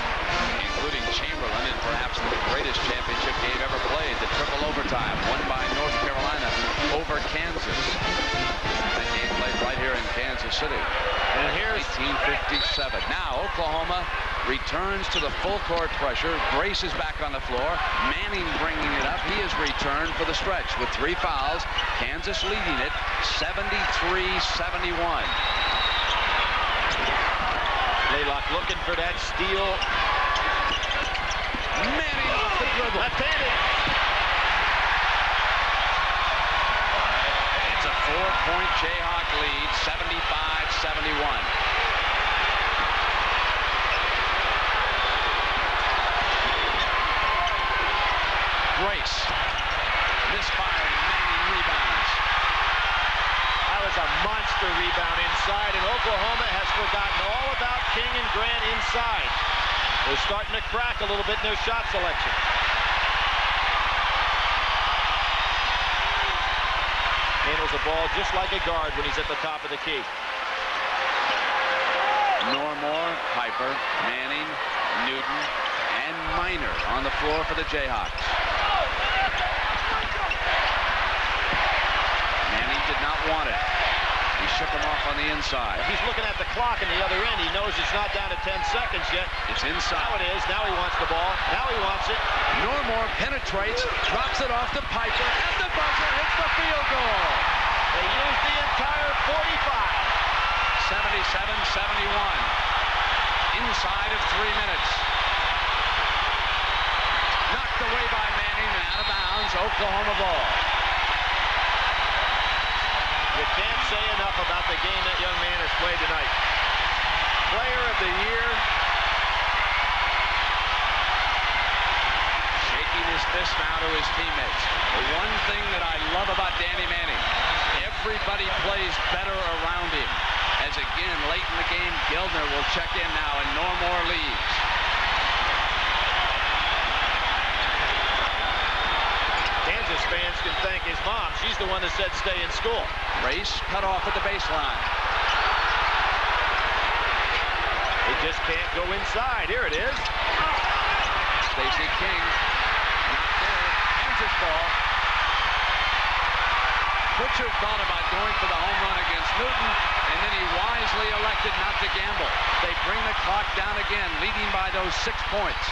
including Chamberlain in perhaps the greatest championship game ever played, the triple overtime, won by North Carolina over Kansas. That game played right here in Kansas City. And here's 1957. Now Oklahoma returns to the full court pressure. Grace is back on the floor. Manning bringing it up. He is returned for the stretch with 3 fouls. Kansas leading it 73-71. Laylock looking for that steal. Manning off the dribble. Left-handed. It's a 4-point Jayhawk lead, 75-71. Grace misfiring. Manning rebounds. That was a monster rebound inside, and Oklahoma has forgotten all about King and Grant inside. They're starting to crack a little bit in their shot selection. Handles the ball just like a guard when he's at the top of the key. Normore, Piper, Manning, Newton, and Minor on the floor for the Jayhawks. Manning did not want it. He shook him off on the inside. He's looking at the clock on the other end. He knows it's not down to 10 seconds yet. It's inside. Now it is. Now he wants the ball. Now he wants it. Normore penetrates, drops it off to Piper, and the buzzer hits the field goal. They used the entire 45. 77-71. Inside of 3 minutes. Knocked away by Manning and out of bounds. Oklahoma ball. You can't say enough about the game that young man has played tonight. Player of the year. Shaking his fist now to his teammates. The one thing that I love about Danny Manning, everybody plays better around him. As again, late in the game, Gildner will check in now, and Normore leaves. Kansas fans can thank his mom. She's the one that said stay in school. Race cut off at the baseline. He just can't go inside. Here it is. Stacey King, not there. Kansas ball. Pritchard thought about going for the home run against Newton, and then he wisely elected not to gamble. They bring the clock down again, leading by those 6 points.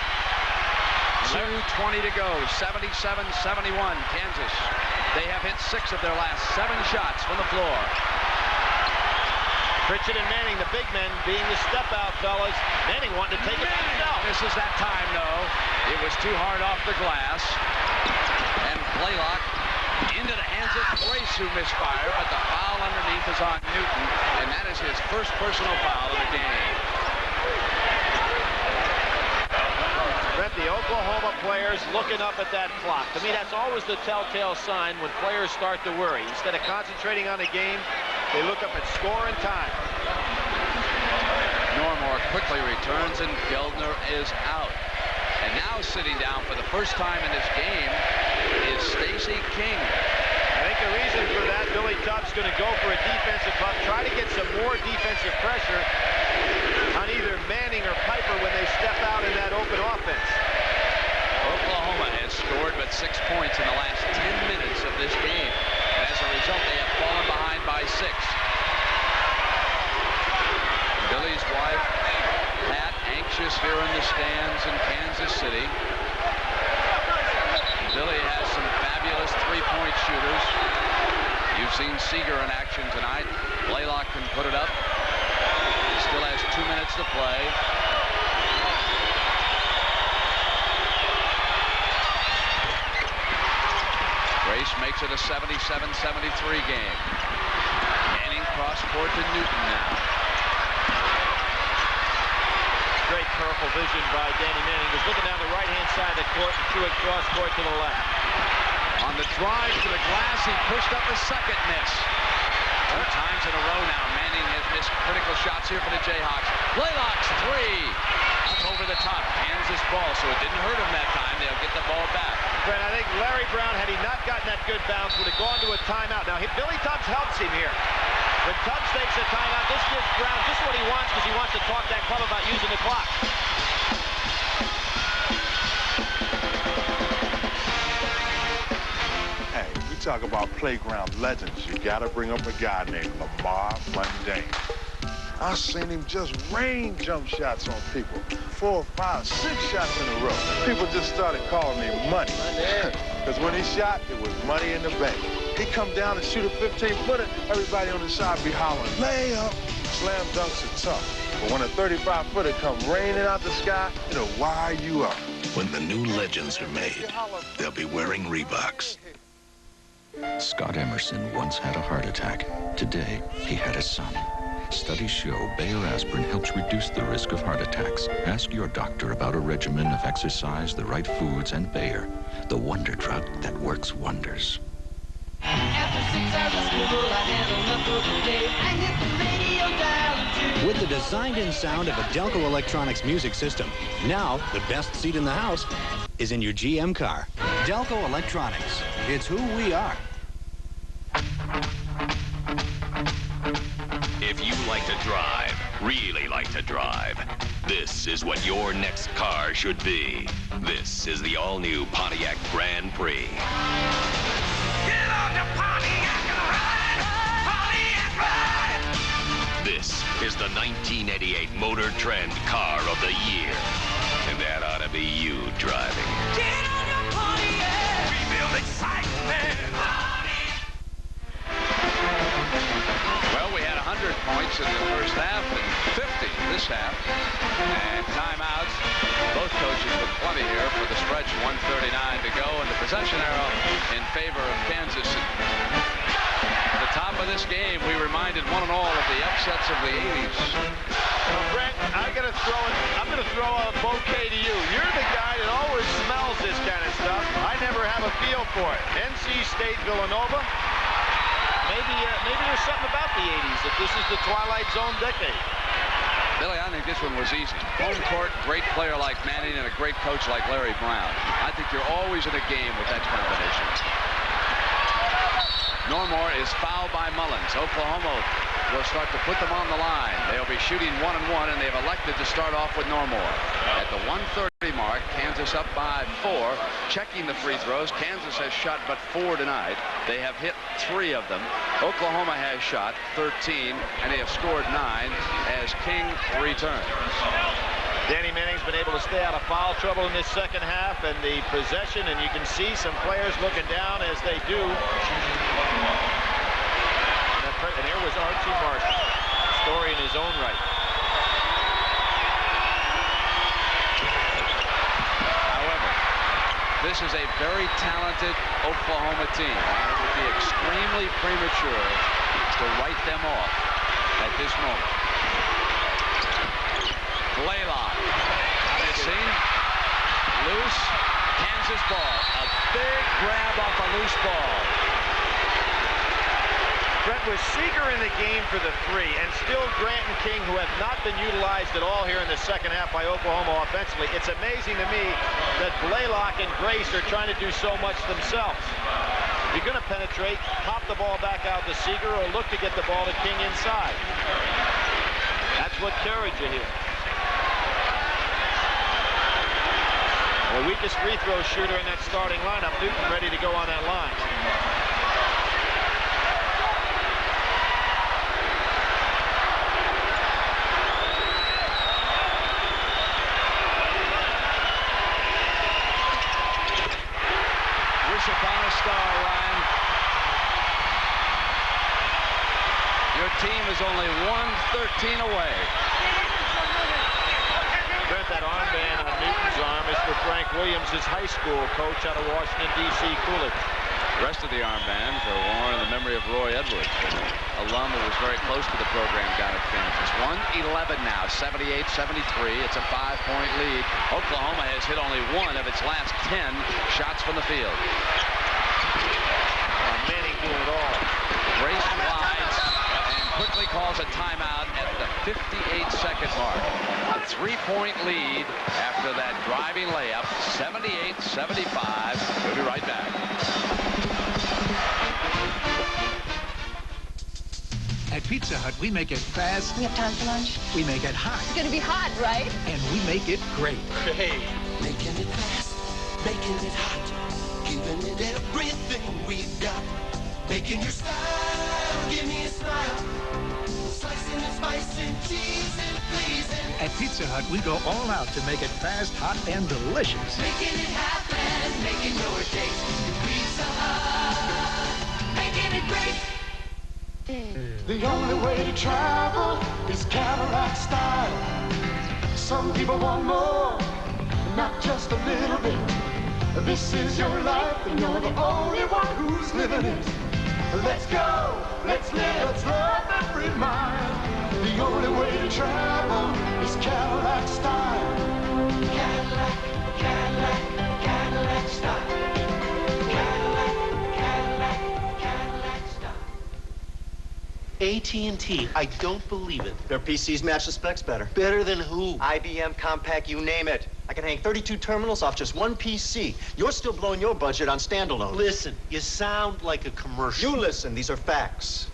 2:20 to go, 77-71, Kansas. They have hit 6 of their last 7 shots from the floor. Pritchard and Manning, the big men, being the step-out fellas. Manning wanted to take it himself. This is that time, though. It was too hard off the glass. And Blaylock into the hands of Grace, who misfired, but the foul underneath is on Newton, and that is his first personal foul of the game. Brett, the Oklahoma players looking up at that clock. To me, that's always the telltale sign when players start to worry. Instead of concentrating on the game, they look up at score and time. Normore quickly returns, and Geldner is out. And now sitting down for the first time in this game is Stacey King. I think the reason for that, Billy Tubbs going to go for a defensive puck, try to get some more defensive pressure on either Manning or Piper when they step out in that open offense. Oklahoma has scored but 6 points in the last 10 minutes of this game. As a result, they have fallen behind by 6. Billy's wife, Pat, anxious here in the stands in Kansas City. Billy has some fabulous three-point shooters. You've seen Seeger in action tonight. Blaylock can put it up. Still has 2 minutes to play. Grace makes it a 77-73 game. Manning cross court to Newton now. Great careful vision by Danny Manning. He was looking down the right-hand side of the court and threw it cross court to the left. On the drive to the glass, he pushed up a second miss. 2 times in a row now, Manning has missed critical shots here for the Jayhawks. Blaylock's 3. Up over the top. Kansas ball, so it didn't hurt him that time. They'll get the ball back. Brent, I think Larry Brown, had he not gotten that good bounce, would have gone to a timeout. Now, Billy Tubbs helps him here. When Tubbs takes a timeout, this gives Brown just what he wants, because he wants to talk that club about using the clock. Hey, we talk about playground legends. You got to bring up a guy named Lamar Mundane. I've seen him just rain jump shots on people. 4, 5, 6 shots in a row. People just started calling him Money. Because when he shot, it was money in the bank. He'd come down and shoot a 15-footer. Everybody on the side be hollering, layup. Slam dunks are tough. But when a 35-footer come raining out the sky, it'll wire you up. When the new legends are made, they'll be wearing Reeboks. Scott Emerson once had a heart attack. Today, he had a son. Studies show Bayer aspirin helps reduce the risk of heart attacks. Ask your doctor about a regimen of exercise, the right foods, and Bayer, the wonder drug that works wonders. After 6 hours of school, I had enough for the day. I hit the radio dial. With the designed-in sound of a Delco Electronics music system, now the best seat in the house is in your GM car. Delco Electronics. It's who we are. If you like to drive, really like to drive, this is what your next car should be. This is the all-new Pontiac Grand Prix. Get on the Pontiac and ride! Pontiac ride! This is the 1988 Motor Trend Car of the Year. And that ought to be you driving. Get on your Pontiac! We build excitement! Well, we had 100 points in the first half and 50 this half. And timeouts. Both coaches with plenty here for the stretch. 1:39 to go, and the possession arrow in favor of Kansas. At the top of this game, we reminded one and all of the upsets of the 80s. Well, Brent, I'm gonna throw a bouquet to you. You're the guy that always smells this kind of stuff. I never have a feel for it. NC State, Villanova. Maybe there's something about the 80s, that this is the Twilight Zone decade. Billy, I think this one was easy. Home court, great player like Manning, and a great coach like Larry Brown. I think you're always in a game with that combination. Normore is fouled by Mullins. Oklahoma will start to put them on the line. They'll be shooting 1-1, and they've elected to start off with Normore. At the 1:30 mark, Kansas up by 4. Checking the free throws. Kansas has shot but 4 tonight. They have hit 3 of them. Oklahoma has shot 13, and they have scored 9 as King returns. Danny Manning's been able to stay out of foul trouble in this second half, and the possession, and you can see some players looking down as they do. And here was Archie Marshall, story in his own right. However, this is a very talented Oklahoma team, and it would be extremely premature to write them off at this moment. Blaylock, you see, loose, Kansas ball, a big grab off a loose ball. Brett, was Seeger in the game for the 3, and still Grant and King, who have not been utilized at all here in the second half by Oklahoma offensively. It's amazing to me that Blaylock and Grace are trying to do so much themselves. If you're going to penetrate, pop the ball back out to Seeger or look to get the ball to King inside. That's what carried you here. The weakest free throw shooter in that starting lineup, Newton, ready to go on that line. Wish upon a star, Ryan. Your team is only 113 away. Brent, that armband on Newton's arm is for Frank Williams, his high school coach out of Washington, D.C. Coolidge. The rest of the armbands are worn in the memory of Roy Edwards, an alum who was very close to the program down at Kansas. 111 now, 78-73. It's a 5-point lead. Oklahoma has hit only 1 of its last 10 shots from the field. Manning doing it all. Grace glides and quickly calls a timeout at the 58-second mark. A 3-point lead after that driving layup, 78-75. We'll be right back. At Pizza Hut, we make it fast. We have time for lunch? We make it hot. It's gonna be hot, right? And we make it great. Hey. Making it fast, making it hot, giving it everything we've got. Making your style, give me a smile. Slicing and spicing, cheesing, pleasing. At Pizza Hut, we go all out to make it fast, hot, and delicious. Making it happen, making your taste. Pizza Hut, making it great. The only way to travel is Cadillac style. Some people want more, not just a little bit. This is your life, and you're the only one who's living it. Let's go, let's live, let's love every mile. The only way to travel is Cadillac style. Cadillac, Cadillac, Cadillac style. Cadillac, Cadillac, Cadillac style. AT&T, I don't believe it. Their PCs match the specs better. Better than who? IBM, Compaq, you name it. I can hang 32 terminals off just one PC. You're still blowing your budget on standalone. Listen, you sound like a commercial. You listen, these are facts.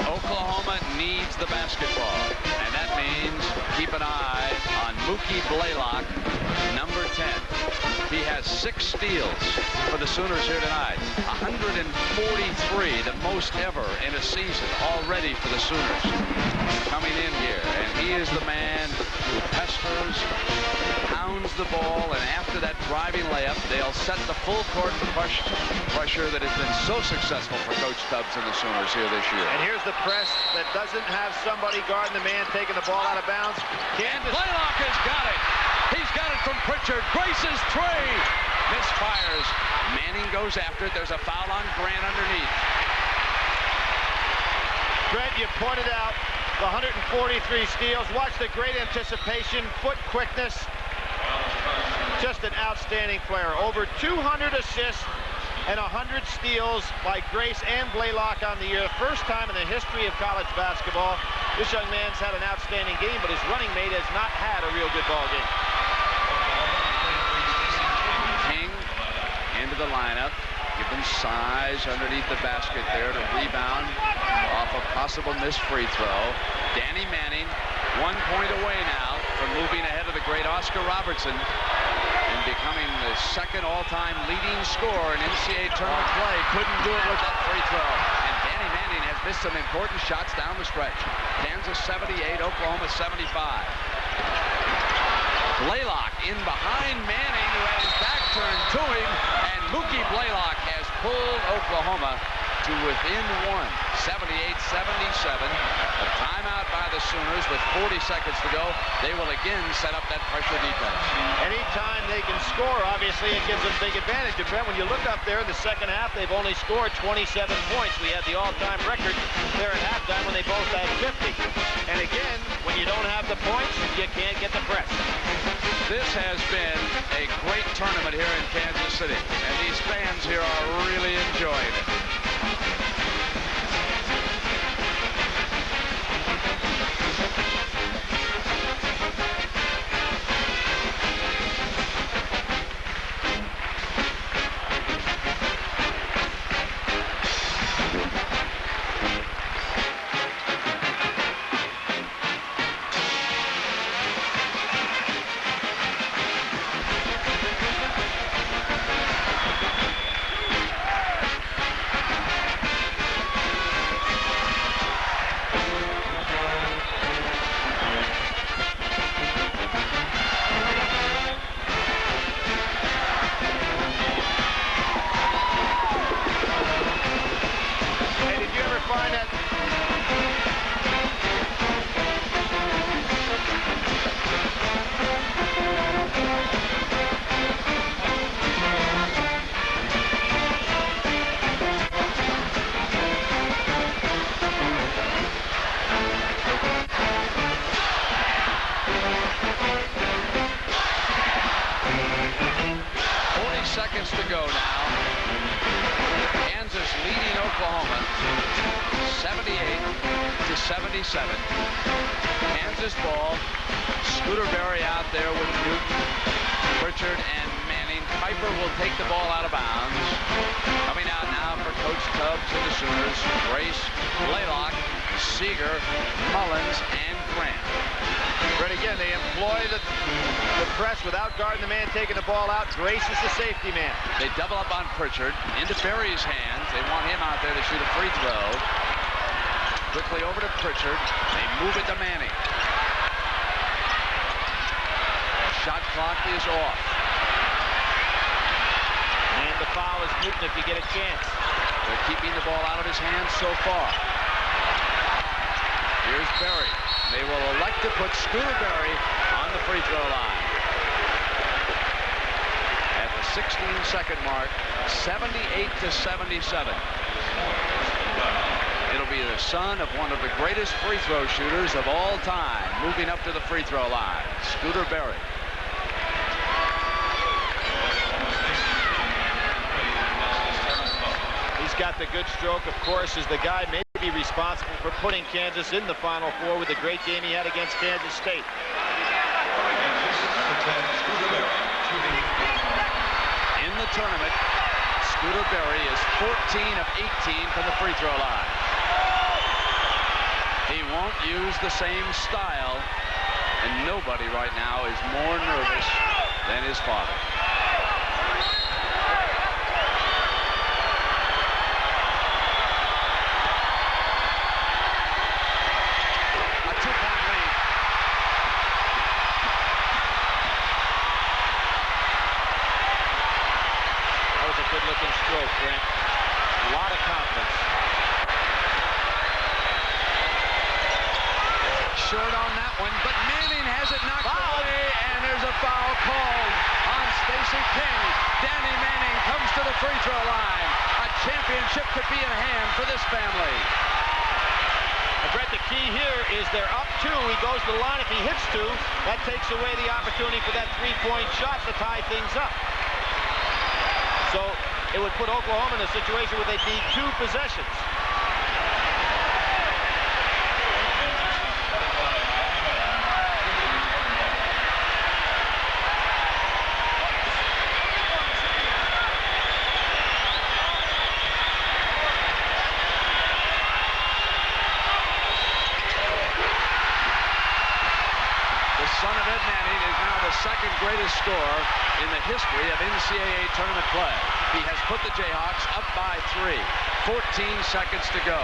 Oklahoma needs the basketball, and that means keep an eye on Mookie Blaylock, number 10. He has 6 steals for the Sooners here tonight. 143, the most ever in a season already for the Sooners. Coming in here, and he is the man who pesters, pounds the ball, and after that driving layup, they'll set the full court pressure that has been so successful for Coach Tubbs and the Sooners here this year. And here's the press that doesn't have somebody guarding the man taking the ball out of bounds. Kansas. Blaylock has got it. He's got it from Pritchard. Grace's 3. Misfires. Manning goes after it. There's a foul on Grant underneath. Brent, you pointed out the 143 steals. Watch the great anticipation, foot quickness. Just an outstanding player. Over 200 assists and 100 steals by Grace and Blaylock on the year. First time in the history of college basketball. This young man's had an outstanding game, but his running mate has not had a real good ball game. King into the lineup. Given size underneath the basket there to rebound off a possible missed free throw. Danny Manning, 1 point away now from moving ahead of the great Oscar Robertson and becoming the second all-time leading scorer in NCAA tournament play. Couldn't do it with that free throw. And Danny Manning has missed some important shots down the stretch. Kansas 78, Oklahoma 75. Blaylock in behind Manning, who had his back turned to him, and Mookie Blaylock has pulled Oklahoma to within one, 78-77. A timeout by the Sooners with 40 seconds to go. They will again set up that pressure defense. Anytime they can score, obviously it gives them big advantage. And when you look up there in the second half, they've only scored 27 points. We had the all-time record there at halftime when they both had 50. And again, when you don't have the points, you can't get the press. This has been a great tournament here in Kansas City, and these fans here are really enjoying it. Seconds to go now. Kansas leading Oklahoma 78-77. Kansas ball. Scooter Berry out there with Newton, Pritchard, and Manning. Piper will take the ball out of bounds. Coming out now for Coach Tubbs and the Sooners. Grace, Blaylock, Seeger, Mullins, and Grant. But again, they employ the press without guarding the man taking the ball out. Grace is the safety man. They double up on Pritchard. Into Berry's hands. They want him out there to shoot a free throw. Quickly over to Pritchard. They move it to Manning. Shot clock is off. And the foul is Newton if you get a chance. They're keeping the ball out of his hands so far. Here's Berry. They will elect to put Scooter Berry on the free throw line. At the 16-second mark, 78-77. It'll be the son of one of the greatest free throw shooters of all time, moving up to the free throw line, Scooter Berry. He's got the good stroke, of course, is the guy maybe responsible for putting Kansas in the Final Four with the great game he had against Kansas State. In the tournament, Scooter Berry is 14 of 18 from the free throw line. He won't use the same style, and nobody right now is more nervous than his father. Good-looking stroke, Grant. A lot of confidence. Short on that one, but Manning has it knocked away, and there's a foul called on Stacey King. Danny Manning comes to the free throw line. A championship could be in hand for this family. Brett, the key here is they're up 2. He goes to the line. If he hits 2, that takes away the opportunity for that three-point shot to tie things up. So it would put Oklahoma in a situation where they'd need 2 possessions. Son of Ed Manning is now the 2nd greatest scorer in the history of NCAA tournament play. He has put the Jayhawks up by 3. 14 seconds to go.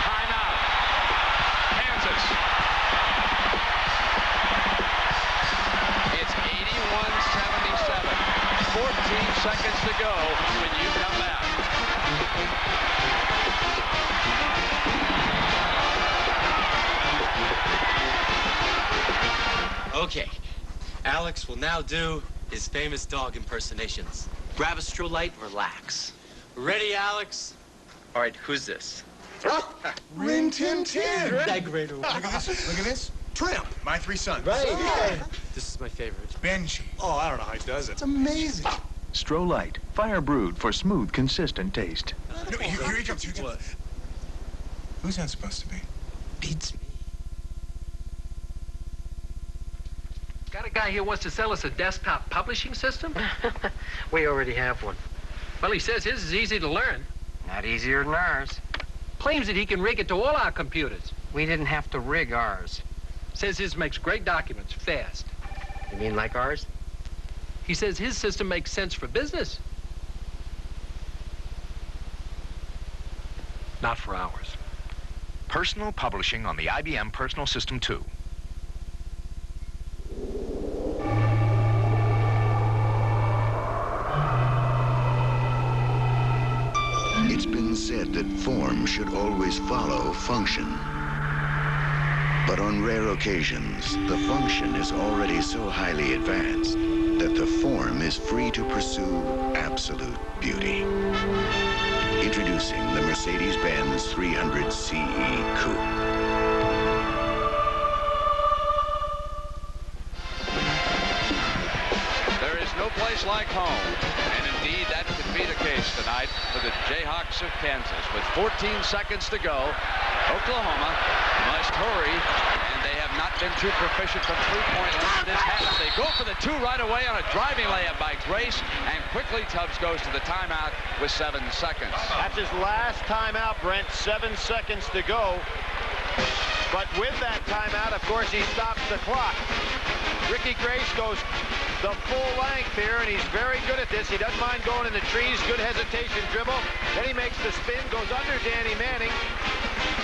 Timeout. Kansas. It's 81-77. 14 seconds to go when you come back. Okay, Alex will now do his famous dog impersonations. Grab a strobe light and relax. Ready, Alex? All right, who's this? Rin Tin Tin. That great. Look at this. Look at this. Tramp, my 3 sons. Right. Yeah. This is my favorite. Benji. Oh, I don't know how he does it. It's amazing. Strobe-Light, fire brewed for smooth, consistent taste. No, here he comes. Here he comes. Who's that supposed to be? Beats me. Got a guy here wants to sell us a desktop publishing system? We already have one. Well, he says his is easy to learn. Not easier than ours. Claims that he can rig it to all our computers. We didn't have to rig ours. Says his makes great documents, fast. You mean like ours? He says his system makes sense for business. Not for ours. Personal publishing on the IBM Personal System 2. It's been said that form should always follow function. But on rare occasions, the function is already so highly advanced that the form is free to pursue absolute beauty. Introducing the Mercedes-Benz 300 CE Coupe. There is no place like home, and indeed that could be the case tonight for the Jayhawks of Kansas. With 14 seconds to go, Oklahoma must hurry, and they have not been too proficient from three-point land this half. They go for the 2 right away on a driving layup by Grace, and quickly Tubbs goes to the timeout with 7 seconds. That's his last timeout, Brent. 7 seconds to go. But with that timeout, of course, he stops the clock. Ricky Grace goes the full length here, and he's very good at this. He doesn't mind going in the trees, good hesitation dribble. Then he makes the spin, goes under Danny Manning.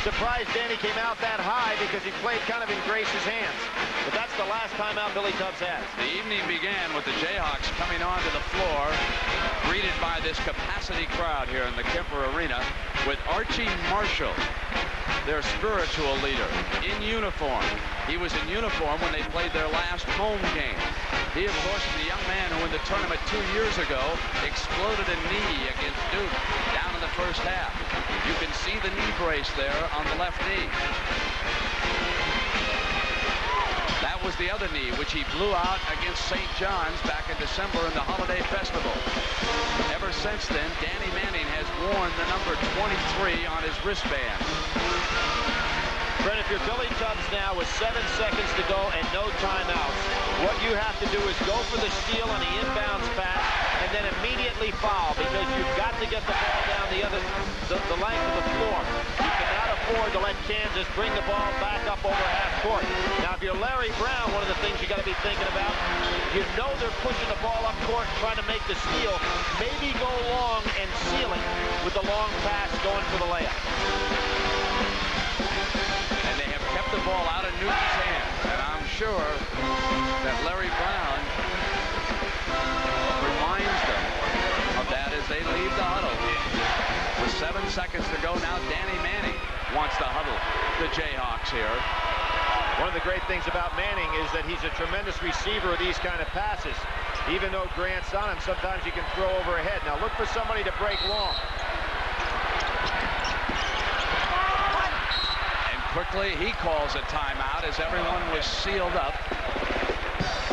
Surprised Danny came out that high because he played kind of in Grace's hands. But that's the last timeout Billy Tubbs has. The evening began with the Jayhawks coming onto the floor, greeted by this capacity crowd here in the Kemper Arena, with Archie Marshall, their spiritual leader, in uniform. He was in uniform when they played their last home game. He, of course, is the young man who in the tournament 2 years ago exploded a knee against Duke down in the first half. You can see the knee brace there on the left knee. That was the other knee, which he blew out against St. John's back in December in the Holiday Festival. Ever since then, Danny Manning has worn the number 23 on his wristband. Brent, if you're Billy Tubbs now with 7 seconds to go and no timeouts, what you have to do is go for the steal on the inbounds pass and then immediately foul, because you've got to get the ball down the length of the floor. You cannot afford to let Kansas bring the ball back up over half court. Now, if you're Larry Brown, one of the things you got to be thinking about, you know they're pushing the ball up court and trying to make the steal. Maybe go long and seal it with the long pass going for the layup. Kept the ball out of Newton's hands, and I'm sure that Larry Brown reminds them of that as they leave the huddle. With 7 seconds to go now, Danny Manning wants to huddle the Jayhawks here. One of the great things about Manning is that he's a tremendous receiver of these kind of passes. Even though Grant's on him, sometimes you can throw overhead. Now look for somebody to break long. Quickly, he calls a timeout as everyone was sealed up.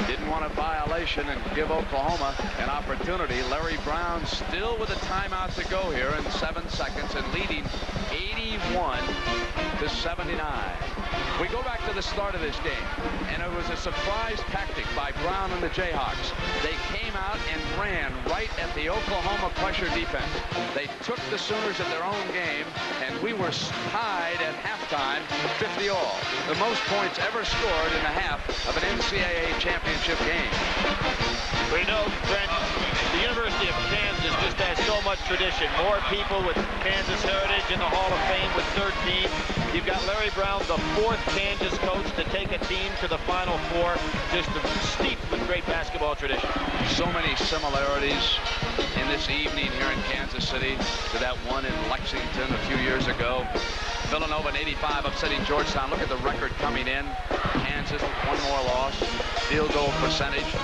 Didn't want a violation and give Oklahoma an opportunity. Larry Brown still with a timeout to go here in 7 seconds and leading 81-79. We go back to the start of this game, and it was a surprise tactic by Brown and the Jayhawks. They came out and ran right at the Oklahoma pressure defense. They took the Sooners at their own game, and we were tied at halftime 50-all. The most points ever scored in the half of an NCAA championship game. We know, Brent, the University of Kansas just has so much tradition. More people with Kansas heritage in the Hall of Fame with 13. You've got Larry Brown, the 4th Kansas coach to take a team to the Final Four. Just steeped with great basketball tradition. So many similarities in this evening here in Kansas City to that one in Lexington a few years ago. Villanova in 85 upsetting Georgetown. Look at the record coming in. Kansas with 1 more loss. Field goal percentage.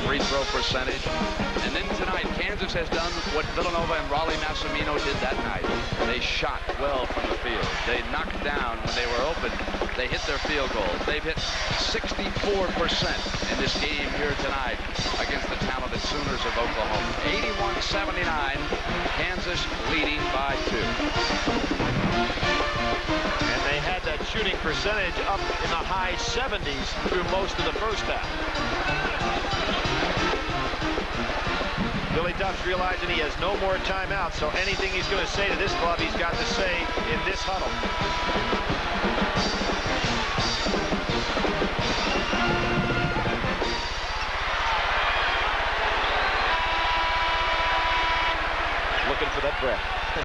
Free throw percentage. And then tonight, Kansas has done what Villanova and Raleigh Massimino did that night. They shot well from the field. They knocked down when they were open. They hit their field goals. They've hit 64% in this game here tonight against the talented Sooners of Oklahoma. 81-79, Kansas leading by 2. And they had that shooting percentage up in the high 70s through most of the first half. Billy Duff's realizing he has no more timeouts, so anything he's going to say to this club, he's got to say in this huddle.